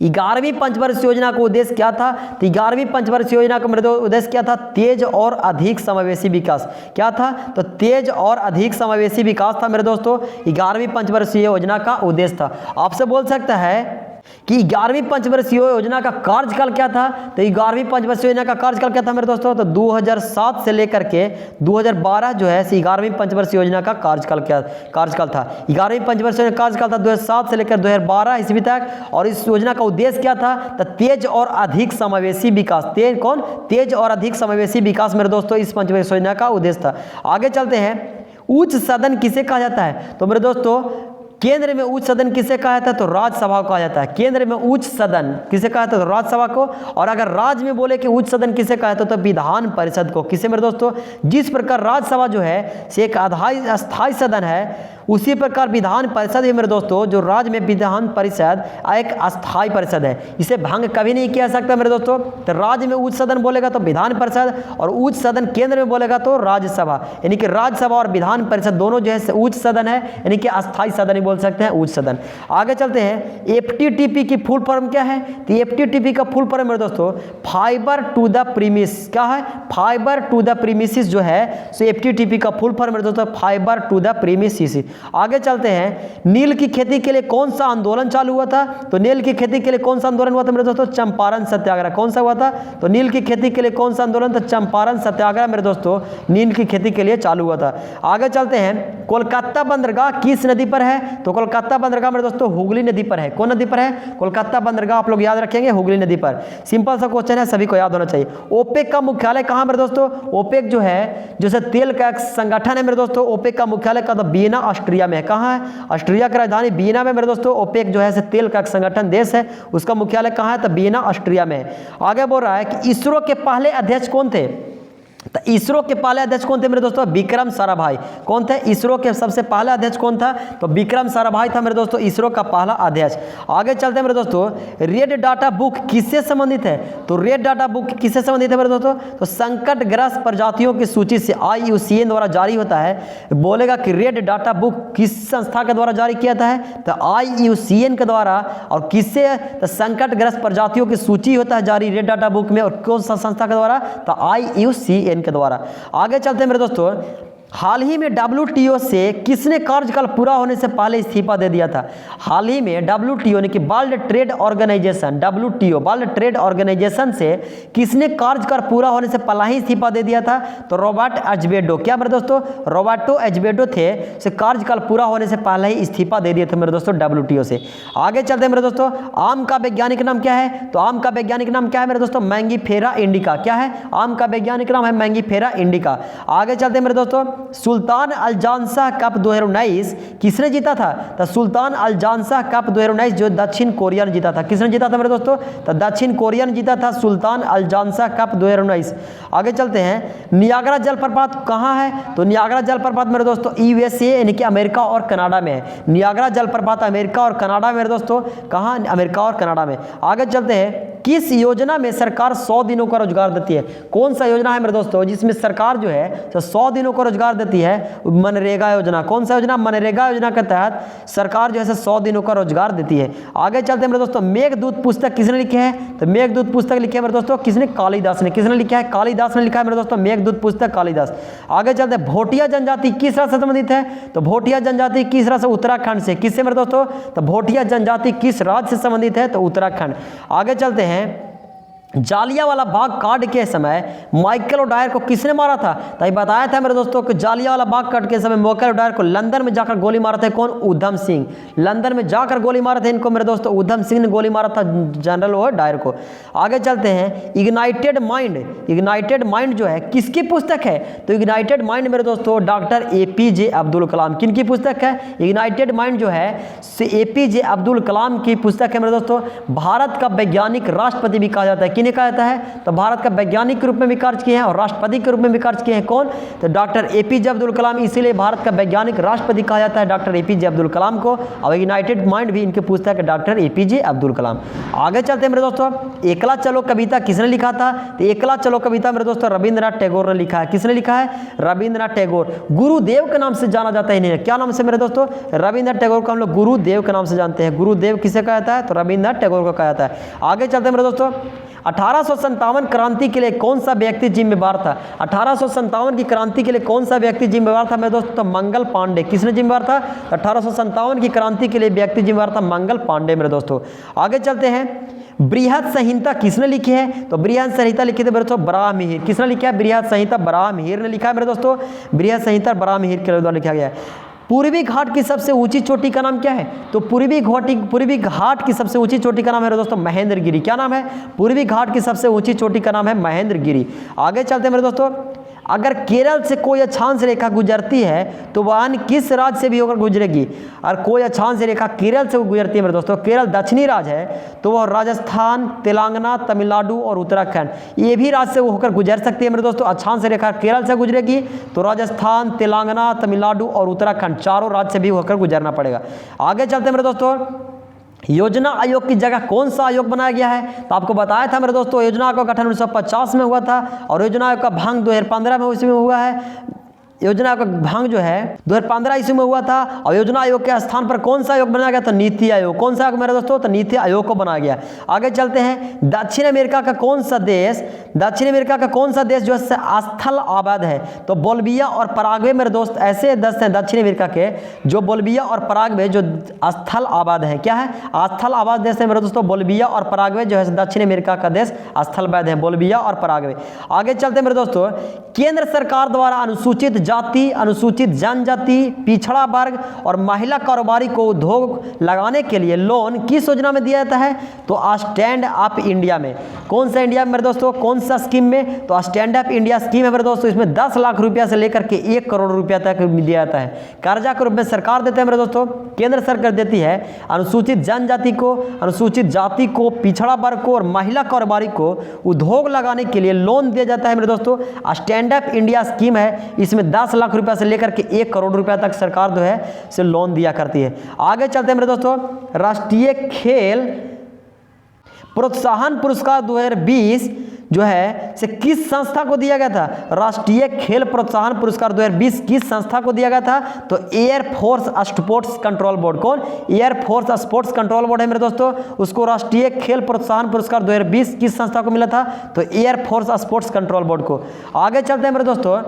11वीं पंचवर्षीय योजना का उद्देश्य क्या था? तो 11वीं पंचवर्षीय योजना का मेरे दोस्त उद्देश्य क्या था? तेज और अधिक समावेशी विकास। क्या था? तो तेज और अधिक समावेशी विकास था मेरे दोस्तों, 11वीं पंचवर्षीय योजना का उद्देश्य था। आपसे बोल सकता है कि 11वीं पंचवर्षीय योजना का कार्यकाल क्या था। तो 11वीं पंचवर्षीय योजना का कार्यकाल क्या था मेरे दोस्तों, तो 2007 से लेकर के 2012 जो है 11वीं पंचवर्षीय योजना का कार्यकाल था। 11वीं पंचवर्षीय योजना का कार्यकाल था 2007 से लेकर 2012 ईस्वी तक। और इस योजना का उद्देश्य क्या था, तो तेज और अधिक समावेशी विकास। तेज और अधिक समावेशी विकास मेरे दोस्तों इस पंचवर्षीय योजना का उद्देश्य था। आगे चलते हैं, उच्च सदन किसे कहा जाता है। तो मेरे दोस्तों केंद्र में उच्च सदन किसे कहा जाता है, तो राज्यसभा को कहा जाता है। केंद्र में उच्च सदन किसे कहा जाता है, तो राज्यसभा को। और अगर राज्य में बोले कि उच्च सदन किसे कहा जाता है, तो विधान परिषद को। किसे मेरे दोस्तों, जिस प्रकार राज्यसभा जो है से एक अस्थायी सदन है, उसी प्रकार विधान परिषद भी मेरे दोस्तों, जो राज्य में विधान परिषद एक अस्थायी परिषद है, इसे भंग कभी नहीं किया सकता मेरे दोस्तों। तो राज्य में उच्च सदन बोलेगा तो विधान परिषद, और उच्च सदन केंद्र में बोलेगा तो राज्यसभा। यानी कि राज्यसभा और विधान परिषद दोनों जो है उच्च सदन है, यानी कि अस्थायी सदन ही बोल सकते हैं, उच्च सदन। आगे चलते हैं, एफटीटीपी की फुल फॉर्म क्या है। तो एफटीटीपी का फुल फॉर्म मेरे दोस्तों फाइबर टू द प्रीमिस। क्या है, फाइबर टू द प्रीमिसेस जो है, सो एफटीटीपी का फुल फॉर्म मेरे दोस्तों फाइबर टू द प्रीमिसेस। आगे चलते हैं, नील की खेती के लिए कौन सा आंदोलन चालू हुआ था। तो नील की खेती के लिए कौन सा आंदोलन हुआ था मेरे दोस्तों, चंपारण सत्याग्रह। कौन सा हुआ था, तो नील की खेती के लिए कौन सा आंदोलन, तो चंपारण सत्याग्रह मेरे दोस्तों नील की खेती के लिए चालू हुआ था। आगे चलते हैं, कोलकाता बंदरगाह किस नदी पर है। तो कोलकाता बंदरगाह मेरे दोस्तों हुगली नदी पर है। कौन नदी पर है, कोलकाता बंदरगाह आप लोग याद रखेंगे, हुगली नदी पर। सिंपल सा क्वेश्चन है, सभी को याद होना चाहिए। ओपेक का मुख्यालय कहां मेरे दोस्तों, ओपेक जो है जैसे तेल का एक संगठन है मेरे दोस्तों, ओपेक का मुख्यालय का वियना ऑस्ट्रिया में है। कहां है, ऑस्ट्रिया की राजधानी वियना में मेरे दोस्तों। ओपेक जो है तेल का एक संगठन देश है, उसका मुख्यालय कहां है, तो वियना ऑस्ट्रिया में है। आगे बोल रहा है कि इसरो के पहले अध्यक्ष कौन थे। तो इसरो के पहले अध्यक्ष कौन थे मेरे दोस्तों, विक्रम साराभाई। कौन थे, इसरो के सबसे पहला अध्यक्ष कौन था, तो विक्रम साराभाई था मेरे दोस्तों इसरो का पहला अध्यक्ष। आगे चलते हैं मेरे दोस्तों, रेड डाटा बुक किससे संबंधित है। तो रेड डाटा बुक किससे संबंधित है मेरे दोस्तों, तो संकटग्रस्त प्रजातियों की सूची से IUCN द्वारा जारी होता है। बोलेगा कि रेड डाटा बुक किस संस्था के द्वारा जारी किया जाता है, तो IUCN के द्वारा। और किससे, तो संकटग्रस्त प्रजातियों की सूची होता है जारी रेड डाटा बुक में, और कौन सा संस्था के द्वारा, तो IUCN के द्वारा। आगे चलते हैं मेरे दोस्तों, हाल ही में WTO से किसने कार्यकाल पूरा होने से पहले इस्तीफा दे दिया था। हाल ही में WTO यानी कि world trade organisation, WTO world trade organisation से किसने कार्यकाल पूरा होने से पहले ही इस्तीफा दे दिया था, तो रॉबर्ट एजेवेडो। क्या मेरे दोस्तों, रॉबर्टो एजेवेडो थे, से कार्यकाल पूरा होने से पहले ही इस्तीफा दे दिए थे मेरे दोस्तों WTO से। आगे चलते हैं मेरे दोस्तों, आम का वैज्ञानिक नाम क्या है। तो आम का वैज्ञानिक नाम क्या है मेरे दोस्तों, मैंगीफेरा इंडिका। क्या है, आम का वैज्ञानिक नाम है मैंगीफेरा इंडिका। आगे चलते हैं मेरे दोस्तों, सुल्तान अल जानशाह कप 2019 किसने जीता था। तो सुल्तान अल जानशाह कप 2019 जो दक्षिण कोरिया ने जीता था। किसने जीता था मेरे दोस्तों, तो दक्षिण कोरिया ने जीता था सुल्तान अल जानशाह कप 2019। आगे चलते हैं, नियाग्रा जलप्रपात कहाँ है। तो नियाग्रा जलप्रपात मेरे दोस्तों USA यानी कि अमेरिका और कनाडा में है। नियाग्रा जलप्रपात अमेरिका और कनाडा में मेरे दोस्तों, कहाँ, अमेरिका और कनाडा में। आगे चलते हैं, किस योजना में सरकार 100 दिनों का रोजगार देती है। कौन सा योजना है मेरे दोस्तों जिसमें सरकार जो है तो 100 दिनों का रोजगार देती है, मनरेगा योजना। कौन सा योजना, मनरेगा योजना के तहत सरकार जो है 100 दिनों का रोजगार देती है। आगे चलते हैं मेरे दोस्तों, मेघदूत पुस्तक किसने लिखी है। तो मेघदूत पुस्तक लिखी है मेरे दोस्तों किसने, कालिदास ने। किसने लिखा है, कालिदास ने लिखा है मेरे दोस्तों मेघदूत पुस्तक, कालिदास। आगे चलते हैं, भोटिया जनजाति किस राज्य से संबंधित है। तो भोटिया जनजाति किस राज्य से, उत्तराखंड से। किससे मेरे दोस्तों, तो भोटिया जनजाति किस राज्य से संबंधित है, तो उत्तराखंड। आगे चलते हैं, जालियांवाला बाग कांड के समय माइकल ओडायर को किसने मारा था। तो ये बताया था मेरे दोस्तों कि जालियांवाला बाग कांड के समय माइकल ओडायर को लंदन में जाकर गोली मारा था कौन, उधम सिंह। लंदन में जाकर गोली मारा था इनको मेरे दोस्तों उधम सिंह ने गोली मारा था जनरल ओडायर को। आगे चलते हैं, इग्नाइटेड माइंड। इग्नाइटेड माइंड जो है किसकी पुस्तक है। तो इग्नाइटेड माइंड मेरे दोस्तों डॉक्टर APJ अब्दुल कलाम। किन की पुस्तक है, इग्नाइटेड माइंड जो है APJ अब्दुल कलाम की पुस्तक है मेरे दोस्तों। भारत का वैज्ञानिक राष्ट्रपति भी कहा जाता है। किन्हें कहा जाता है, तो भारत का वैज्ञानिक के रूप में भी कार्य किए हैं और राष्ट्रपति के रूप में भी कार्य किए हैं कौन, तो डॉक्टर APJ अब्दुल कलाम। इसीलिए भारत का वैज्ञानिक राष्ट्रपति कहा जाता है डॉक्टर APJ अब्दुल कलाम को। और यूनाइटेड माइंड भी इनके पुस्तक है डॉक्टर APJ अब्दुल कलाम। आगे चलते हैं मेरे दोस्तों, एकला चलो कविता किसने लिखा था। तो एकला चलो कविता मेरे दोस्तों रविंद्रनाथ टैगोर ने लिखा है। किसने लिखा है, रविंद्रनाथ टैगोर। गुरुदेव के नाम से जाना जाता है इन्हें, क्या नाम से मेरे दोस्तों, रविंद्रनाथ टैगोर को हम लोग गुरुदेव के नाम से जानते हैं। गुरुदेव किसे कहा जाता है, तो रविंद्रनाथ टैगोर को कहा जाता है। आगे चलते हैं मेरे दोस्तों, 1857 क्रांति के लिए कौन सा व्यक्ति जिम्मेवार था? 1857 की क्रांति के लिए कौन सा व्यक्ति जिम्मेवार था मेरे दोस्तों? तो मंगल पांडे। किसने जिम्मेवार था? 1857 की क्रांति के लिए व्यक्ति जिम्मेवार था मंगल पांडे मेरे दोस्तों। आगे चलते हैं, बृहद संहिता किसने लिखी है? तो बृहद संहिता लिखी थी मेरे दोस्तों बराहमिहिर। किसने लिखा है? बृहद संहिता बराहमिहिर ने लिखा है मेरे दोस्तों। बृहद संहिता बराहमिहिर के द्वारा लिखा गया है। पूर्वी घाट की सबसे ऊंची चोटी का नाम क्या है? तो पूर्वी घाट की सबसे ऊंची चोटी का नाम है दोस्तों महेंद्रगिरी। क्या नाम है? पूर्वी घाट की सबसे ऊंची चोटी का नाम है महेंद्रगिरी। आगे चलते हैं मेरे दोस्तों, अगर केरल से कोई अक्षांश रेखा गुजरती है तो वह अन्य किस राज्य से भी होकर गुजरेगी? और कोई अक्षांश रेखा केरल से गुजरती है मेरे दोस्तों, केरल दक्षिणी राज्य है तो वह राजस्थान, तेलंगाना, तमिलनाडु और उत्तराखंड ये भी राज्य से होकर गुजर सकती है मेरे दोस्तों। अक्षांश रेखा केरल से गुजरेगी तो राजस्थान, तेलंगाना, तमिलनाडु और उत्तराखंड चारों राज्य से भी होकर गुजरना पड़ेगा। आगे चलते हैं मेरे दोस्तों, योजना आयोग की जगह कौन सा आयोग बनाया गया है? तो आपको बताया था मेरे दोस्तों योजना आयोग का गठन 1950 में हुआ था और योजना आयोग का भंग 2015 में उसमें हुआ है। योजना आयोग का भंग जो है 2015 ईस्वी में हुआ था और योजना आयोग के स्थान पर कौन सा आयोग बनाया गया? तो नीति आयोग। कौन सा आयोग मेरे दोस्तों? तो नीति आयोग को बनाया गया। आगे चलते हैं, दक्षिण अमेरिका का कौन सा देश जो है स्थल आबाद है? तो बोल्विया और पराग्वे मेरे दोस्त ऐसे देश हैं दक्षिण अमेरिका के जो बोल्विया और पराग्वे जो स्थल आबाद है। क्या है? स्थल आबाद देश है मेरे दोस्तों बोल्विया और पराग्वे जो है दक्षिण अमेरिका का देश स्थल आबाद है बोल्विया और पराग्वे। आगे चलते हैं मेरे दोस्तों, केंद्र सरकार द्वारा अनुसूचित जाति, अनुसूचित जनजाति, पिछड़ा वर्ग और महिला कारोबारी को उद्योग लगाने के लिए लोन किस योजना में दिया जाता है? तो स्टैंड अप इंडिया में। कौन सा इंडिया में मेरे दोस्तों? कौन सा स्कीम में? तो स्टैंड अप इंडिया स्कीम है मेरे दोस्तों। इसमें 10 लाख रुपया से लेकर के 1 करोड़ रुपया तक दिया जाता है। कर्जा के रूप में सरकार देते हैं मेरे दोस्तों, केंद्र सरकार देती है अनुसूचित जनजाति को, अनुसूचित जाति को, पिछड़ा वर्ग को और महिला कारोबारी को उद्योग लगाने के लिए लोन दिया जाता है मेरे दोस्तों। स्टैंड अप इंडिया स्कीम है, इसमें 10 लाख रुपया से लेकर के 1 करोड़ रुपया तक सरकार जो है से लोन दिया करती है। आगे चलते हैं मेरे दोस्तों, राष्ट्रीय खेल प्रोत्साहन पुरस्कार 2020 जो है से किस संस्था को दिया गया था? राष्ट्रीय खेल प्रोत्साहन पुरस्कार 2020 किस संस्था को दिया गया था? तो air force sports control board. कौन? Air force sports control board है मेरे दोस्तों, उसको राष्ट्रीय खेल प्रोत्साहन पुरस्कार 2020 किस संस्था को मिला था? तो air force sports control board को। आगे चलते हैं मेरे दोस्तों,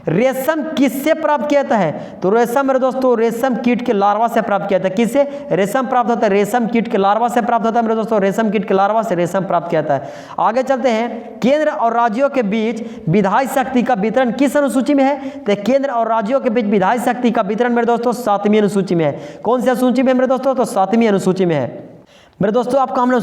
रेशम किससे प्राप्त किया जाता है? तो रेशम मेरे दोस्तों रेशम कीट के लार्वा से प्राप्त किया जाता है। किससे रेशम प्राप्त होता है? रेशम कीट के लार्वा से प्राप्त होता है मेरे दोस्तों, रेशम कीट के लार्वा से रेशम प्राप्त किया जाता है। आगे चलते हैं, केंद्र और राज्यों के बीच विधायी शक्ति का वितरण किस अनुसूची में है? तो केंद्र और राज्यों के बीच विधायी शक्ति का वितरण मेरे दोस्तों 7वीं अनुसूची में है। कौन सी अनुसूची में मेरे दोस्तों? तो 7वीं अनुसूची में है मेरे दोस्तों। आपको हमने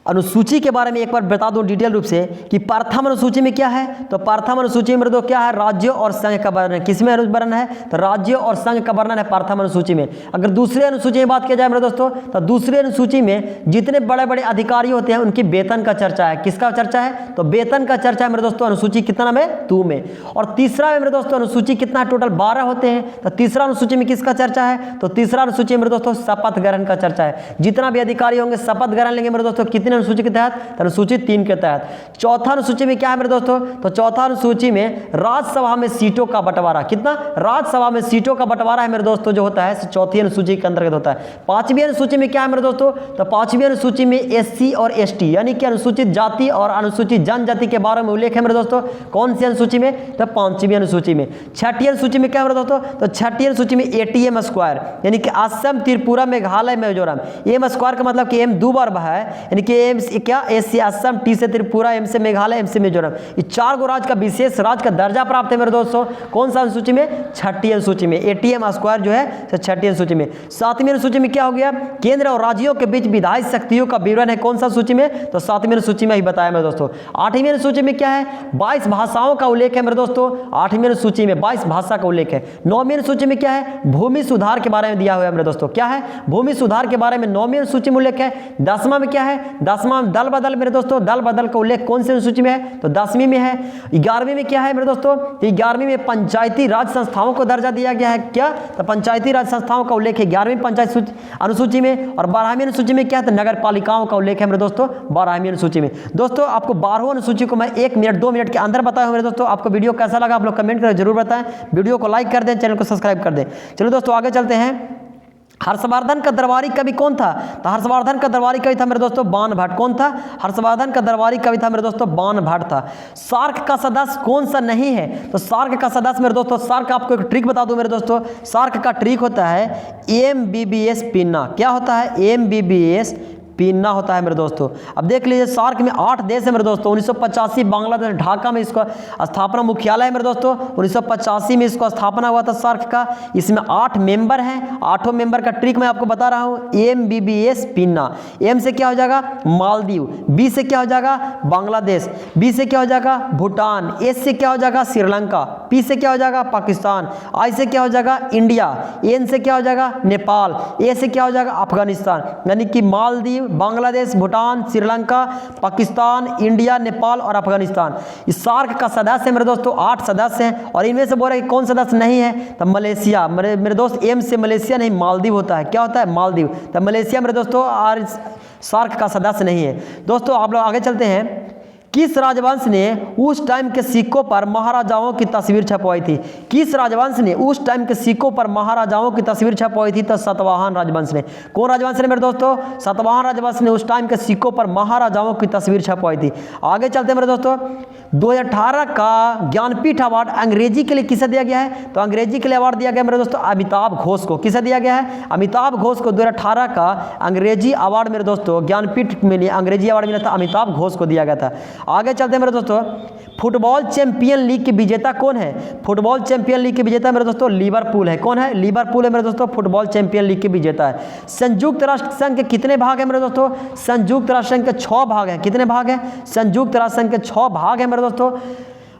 अनुसूची के बारे में एक बार बता दूं डिटेल रूप से कि प्रथम अनुसूची में क्या है? तो प्रथम अनुसूची में तो क्या है? राज्य और संघ का वर्णन। किसमें वर्णन है? तो राज्य और संघ का वर्णन है प्रथम अनुसूची में। अगर दूसरे अनुसूची में बात किया जाए मेरे दोस्तों, तो दूसरे अनुसूची में जितने बड़े बड़े अधिकारी होते हैं उनकी वेतन का चर्चा है। किसका चर्चा है? तो वेतन का चर्चा है मेरे दोस्तों अनुसूची कितना में? 2 में। और तीसरा में मेरे दोस्तों अनुसूची कितना है? टोटल 12 होते हैं। तो तीसरा अनुसूची में किसका चर्चा है? तो तीसरा अनुसूची में मेरे दोस्तों शपथ ग्रहण का चर्चा है। जितना भी अधिकारी होंगे शपथ ग्रहण लेंगे मेरे दोस्तों कितने अनुसूची के तहत? अनुसूची 3 के तहत। चौथा अनुसूची में क्या है मेरे दोस्तों? तो चौथा अनुसूची में राज्यसभा में सीटों का बंटवारा। कितना? राज्यसभा में सीटों का बंटवारा है मेरे दोस्तों जो होता है चौथी अनुसूची के अंतर्गत होता है। 5वीं अनुसूची में क्या है मेरे दोस्तों? तो 5वीं अनुसूची में SC और ST यानी कि अनुसूचित जाति और अनुसूचित जनजाति के बारे में उल्लेख है मेरे दोस्तों। कौन सी अनुसूची में? तो 5वीं अनुसूची में। 6ठी अनुसूची में क्या है मेरे दोस्तों? तो 6ठी अनुसूची में ATM स्क्वायर यानी कि असम, त्रिपुरा, मेघालय, मिजोरम। एम स्क्वायर का मतलब कि M 2 बार है यानी कि एम क्या? से असम, T से त्रिपुरा, M से मेघालय, M से मिजोरम। ये 4 गो राज्य का विशेष राज्य का दर्जा प्राप्त है मेरे दोस्तों। कौन सा अनुसूची में? 6ठी अनुसूची में। ATM स्क्वायर जो है 6ठी अनुसूची में। 7वीं अनुसूची में क्या हो गया? केंद्र और राज्यों के बीच विधायी शक्तियों का विवरण है। कौन सा सूची में? तो 7वीं अनुसूची में ही बताया मेरे दोस्तों। 8वीं अनुसूची में क्या है? 22 भाषाओं का उल्लेख है मेरे दोस्तों। 8वीं अनुसूची में 22 भाषा का उल्लेख है। 9वीं अनुसूची में क्या है? भूमि सुधार के बारे में दिया हुआ है मेरे दोस्तों। क्या है? भूमि सुधार के बारे में 9वीं अनुसूची में उल्लेख है। 10वां में क्या है? 10वां में दल बदल मेरे दोस्तों, दल बदल का उल्लेख कौन सी अनुसूची में है? तो 10वीं में है। 11वीं में क्या है मेरे दोस्तों? तो 11वीं में पंचायती राज संस्थाओं को दर्जा दिया गया है। क्या? तो पंचायती राज संस्थाओं का उल्लेख है 11वीं पंचायत अनुसूची में। और 12वीं अनुसूची में क्या है? तो नगर पालिकाओं का उल्लेख है मेरे दोस्तों 12वीं अनुसूची में। दोस्तों आपको 12वीं अनुसूची को मैं 1 मिनट 2 मिनट के अंदर बताया हूं मेरे दोस्तों। आपको वीडियो कैसा लगा आप लोग कमेंट करके जरूर बताएं। वीडियो को लाइक कर दें, चैनल को सब्सक्राइब कर दें। चलो दोस्तों आगे चलते हैं। हर्षवर्धन का दरबारी कवि कौन था? तो हर्षवर्धन का दरबारी कवि था मेरे दोस्तों बाण भट्ट। कौन था? हर्षवर्धन का दरबारी कवि था मेरे दोस्तों बाण भट्ट था। सार्क का सदस्य कौन सा नहीं है? तो सार्क का सदस्य मेरे दोस्तों, सार्क आपको एक ट्रिक बता दूं मेरे दोस्तों, सार्क का ट्रिक होता है MBBS पीना। क्या होता है? MBBS पीना होता है मेरे दोस्तों। अब देख लीजिए सार्क में 8 देश है मेरे दोस्तों। 1985 बांग्लादेश ढाका में इसका स्थापना मुख्यालय है मेरे दोस्तों। 1985 में इसका स्थापना हुआ था सार्क का। इसमें 8 मेंबर हैं। 8 मेंबर का ट्रिक मैं आपको बता रहा हूँ। MBBS पीना। M से क्या हो जाएगा? मालदीव। B से क्या हो जाएगा? बांग्लादेश। B से क्या हो जाएगा? भूटान। S से क्या हो जाएगा? श्रीलंका। P से क्या हो जाएगा? पाकिस्तान। I से क्या हो जाएगा? इंडिया। N से क्या हो जाएगा? नेपाल। A से क्या हो जाएगा? अफगानिस्तान। यानी कि मालदीव, बांग्लादेश, भूटान, श्रीलंका, पाकिस्तान, इंडिया, नेपाल और अफगानिस्तान। इस सार्क का सदस्य है मेरे दोस्तों 8 सदस्य हैं। और इनमें से बोल रहे कौन सदस्य नहीं है? तो मलेशिया। मेरे दोस्त M से मलेशिया नहीं, मालदीव होता है। क्या होता है? मालदीव। तो मलेशिया मेरे दोस्तों और सार्क का सदस्य नहीं है। दोस्तों आप लोग आगे चलते हैं। किस राजवंश ने उस टाइम के सिक्कों पर महाराजाओं की तस्वीर छपवाई थी? किस राजवंश ने उस टाइम के सिक्कों पर महाराजाओं की तस्वीर छपवाई थी? तो सातवाहन राजवंश ने। कौन राजवंश ने मेरे दोस्तों? सातवाहन राजवंश ने उस टाइम के सिक्कों पर महाराजाओं की तस्वीर छपवाई थी। आगे चलते हैं मेरे दोस्तों। 2018 का ज्ञानपीठ अवार्ड अंग्रेजी के लिए किसे दिया गया है? तो अंग्रेजी के लिए अवार्ड दिया गया मेरे दोस्तों अमिताभ घोष को। किसे दिया गया है? अमिताभ घोष को 2018 का अंग्रेजी अवार्ड मेरे दोस्तों ज्ञानपीठ में अंग्रेजी अवार्ड मिला था, अमिताभ घोष को दिया गया था। आगे चलते हैं मेरे दोस्तों। फुटबॉल चैंपियन लीग के विजेता कौन है? फुटबॉल चैंपियन लीग के विजेता मेरे दोस्तों लिवरपूल है। कौन है? लिवरपूल है मेरे दोस्तों फुटबॉल चैंपियन लीग के विजेता है। संयुक्त राष्ट्र संघ के कितने भाग है मेरे दोस्तों? संयुक्त राष्ट्र संघ के 6 भाग है। कितने भाग है? संयुक्त राष्ट्र संघ के 6 भाग है मेरे दोस्तों।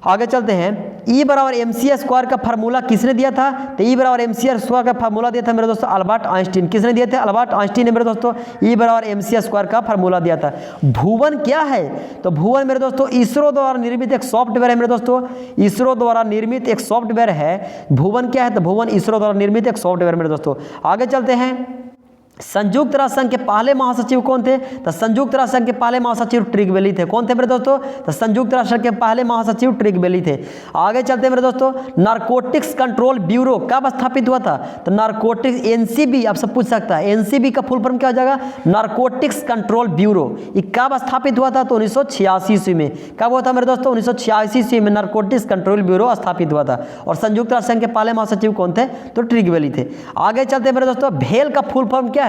आगे चलते हैं। E बराबर MC² का फार्मूला किसने दिया था? तो E बराबर MC² का फार्मूला दिया था मेरे दोस्तों अल्बर्ट आइंस्टीन। किसने दिए थे? अल्बर्ट आइंस्टीन ने मेरे दोस्तों E बराबर MC² का फार्मूला दिया था। भुवन क्या है? तो भुवन मेरे दोस्तों इसरो द्वारा निर्मित एक सॉफ्टवेयर है मेरे दोस्तों। इसरो द्वारा निर्मित एक सॉफ्टवेयर है। भुवन क्या है? तो भुवन इसरो द्वारा निर्मित एक सॉफ्टवेयर मेरे दोस्तों। आगे चलते हैं। संयुक्त राष्ट्र संघ के पहले महासचिव कौन थे? तो संयुक्त राष्ट्र संघ के पहले महासचिव ट्रिग बेली थे। कौन थे मेरे दोस्तों? तो संयुक्त राष्ट्र के पहले महासचिव ट्रिग बेली थे। आगे चलते हैं मेरे दोस्तों। नारकोटिक्स कंट्रोल ब्यूरो कब स्थापित हुआ था? तो नारकोटिक्स NCB आपसे पूछ सकता है। NCB का फुल फॉर्म क्या हो जाएगा? Narcotics control bureau. ये कब स्थापित हुआ था? तो 1986 ईस्वी में। कब हुआ था मेरे दोस्तों? 1986 ईस्वी में नारकोटिक्स कंट्रोल ब्यूरो स्थापित हुआ था। और संयुक्त राष्ट्र संघ के पहले महासचिव कौन थे? तो ट्रिग बेली थे। आगे चलते हैं मेरे दोस्तों। भेल का फुल फॉर्म क्या है?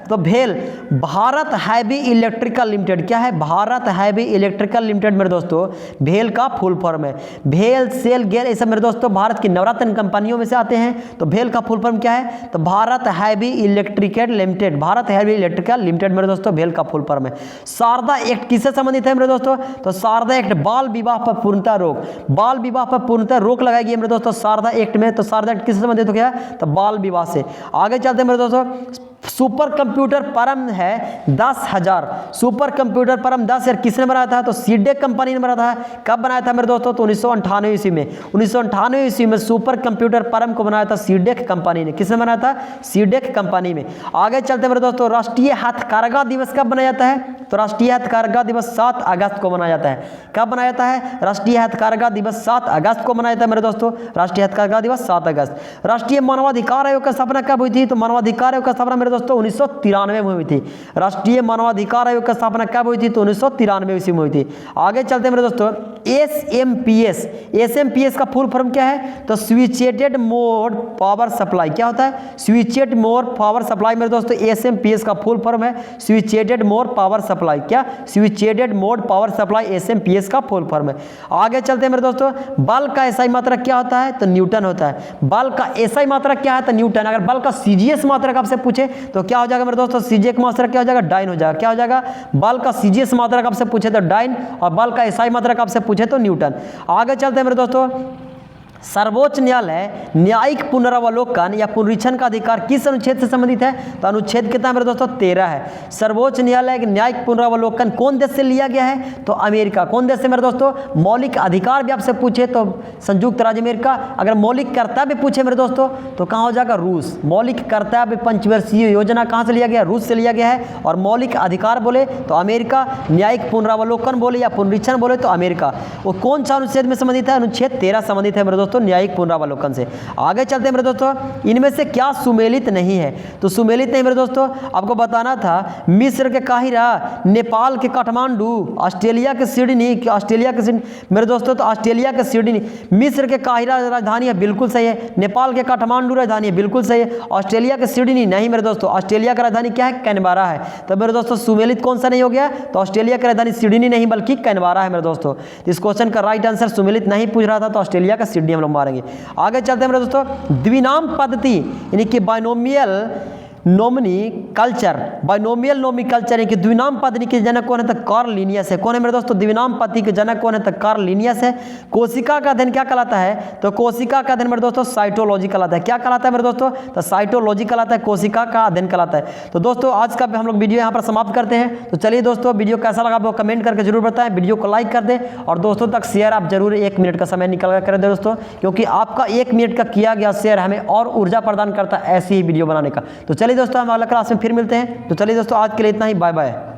तो भेल भारत हैवी इलेक्ट्रिकल लिमिटेड। क्या है? भारत हैवी इलेक्ट्रिकल लिमिटेड मेरे दोस्तों भेल का फुल फॉर्म है। भेल, सेल, गेल ये सब मेरे दोस्तों भारत की नवरत्न कंपनियों में से आते हैं। तो भेल का फुल फॉर्म क्या है? तो Bharat heavy electrical limited. Bharat heavy electrical limited मेरे दोस्तों भेल का फुल फॉर्म है। शारदा एक्ट किससे संबंधित है मेरे दोस्तों? तो शारदा एक्ट बाल विवाह पर पूर्णतः रोक। बाल विवाह पर पूर्णतः रोक लगाई गई मेरे दोस्तों शारदा एक्ट में। तो शारदा एक्ट किससे संबंधित हो गया? तो बाल विवाह से। आगे चलते हैं मेरे दोस्तों। सुपर कंप्यूटर परम है 10,000। सुपर कंप्यूटर परम 10,000 किसने बनाया था? तो सीडेक कंपनी ने बनाया था। कब बनाया था मेरे दोस्तों? तो 1998 ईस्वी में। 1998 ईस्वी में सुपर कंप्यूटर परम को बनाया था सीडेक कंपनी ने। किसने बनाया था? सीडेक कंपनी में। आगे चलते मेरे दोस्तों। राष्ट्रीय हथकरघा दिवस कब मनाया जाता है? तो राष्ट्रीय हथकरघा दिवस 7 अगस्त को मनाया जाता है। कब मनाया जाता है? राष्ट्रीय हथकरघा दिवस 7 अगस्त को मनाया जाता है मेरे दोस्तों। राष्ट्रीय हथकरघा दिवस 7 अगस्त। राष्ट्रीय मानवाधिकार आयोग की स्थापना कब हुई थी? तो मानवाधिकार आयोग की स्थापना मेरे दोस्तों 1993 में हुई थी। राष्ट्रीय मानवाधिकार आयोग की स्थापना कब हुई थी? तो 1993 ईस्वी में हुई थी। आगे चलते हैं मेरे दोस्तों। SMPS का फुल फॉर्म क्या है? तो स्विचेटेड मोड पावर सप्लाई। क्या होता है? स्विचेड मोड पावर सप्लाई मेरे दोस्तों SMPS का फुल फॉर्म है स्विचेटेड मोड पावर सप्लाई। क्या? स्विचेटेड मोड पावर सप्लाई SMPS का फुल फॉर्म है। आगे चलते हैं मेरे दोस्तों। बल का SI मात्रक क्या होता है? तो न्यूटन होता है। बल का SI मात्रक क्या है? तो न्यूटन। अगर बल का CGS मात्रक आपसे पूछे तो क्या हो जाएगा मेरे दोस्तों? CGS मात्रक क्या हो जाएगा? डाइन हो जाएगा। क्या हो जाएगा? बल का CGS मात्रक आपसे पूछे तो डाइन और बल का SI मात्रक आपसे पूछे तो न्यूटन। आगे चलते हैं मेरे दोस्तों। सर्वोच्च न्यायालय न्यायिक पुनरावलोकन या पुनरीक्षण का अधिकार किस अनुच्छेद से संबंधित है? तो अनुच्छेद कितना मेरे दोस्तों? 13 है। सर्वोच्च न्यायालय न्यायिक पुनरावलोकन कौन देश से लिया गया है? तो अमेरिका। कौन देश से मेरे दोस्तों? मौलिक अधिकार भी आपसे पूछे तो संयुक्त राज्य अमेरिका। अगर मौलिक कर्तव्य पूछे मेरे दोस्तों तो कहाँ हो जाएगा? रूस। मौलिक कर्तव्य पंचवर्षीय योजना कहाँ से लिया गया? रूस से लिया गया है। और मौलिक अधिकार बोले तो अमेरिका, न्यायिक पुनरावलोकन बोले या पुनरीक्षण बोले तो अमेरिका। वो कौन सा अनुच्छेद में संबंधित है? अनुच्छेद 13 संबंधित है मेरे दोस्तों दोस्तों न्यायिक पुनरावलोकन से। आगे चलते हैं मेरे दोस्तों, इनमें से क्या सुमेलित नहीं है? तो सुमेलित नहीं मेरे दोस्तों, आपको बताना था मिस्र के काहिरा, नेपाल के काठमांडू, ऑस्ट्रेलिया के सिडनी, मेरे दोस्तों तो ऑस्ट्रेलिया के सिडनी, मिस्र के काहिरा राजधानी है, बिल्कुल सही है। नेपाल के काठमांडू राजधानी है, बिल्कुल सही है। ऑस्ट्रेलिया के सिडनी नहीं मेरे दोस्तों, ऑस्ट्रेलिया का राजधानी क्या है? कैनबरा है। तो मेरे दोस्तों सुमेलित कौन सा नहीं हो गया? तो ऑस्ट्रेलिया की राजधानी सिडनी नहीं बल्कि कैनबरा है मेरे दोस्तों। इस क्वेश्चन का राइट आंसर सुमेलित नहीं पूछ रहा था, तो ऑस्ट्रेलिया का सिडनी हम लोग मारेंगे। आगे चलते हैं मेरे दोस्तों, द्विनाम पद्धति यानी कि binomial नोमनी culture, binomial Nomi culture यानी कि द्विनाम पद्धति के जनक कौन है? तो कार्ल लिनियस है। कौन है मेरे दोस्तों? द्विनाम पद्धति के जनक कौन है? तो कार्ल लिनियस है। कोशिका का अध्ययन क्या कहलाता है? तो कोशिका का अध्ययन मेरे दोस्तों साइटोलॉजी कहलाता है। क्या कहलाता है मेरे दोस्तों? तो साइटोलॉजी कहलाता है, कोशिका का अध्ययन कहलाता है। तो दोस्तों आज का हम लोग वीडियो यहाँ पर समाप्त करते हैं। तो चलिए दोस्तों, वीडियो कैसा लगा वो कमेंट करके जरूर बताएं, वीडियो को लाइक कर दें और दोस्तों तक शेयर आप जरूर 1 मिनट का समय निकल कर दें दोस्तों, क्योंकि आपका 1 मिनट का किया गया शेयर हमें और ऊर्जा प्रदान करता है ऐसी ही वीडियो बनाने का। तो चलिए दोस्तों, हम अगला क्लास में फिर मिलते हैं। तो चलिए दोस्तों, आज के लिए इतना ही, बाय बाय।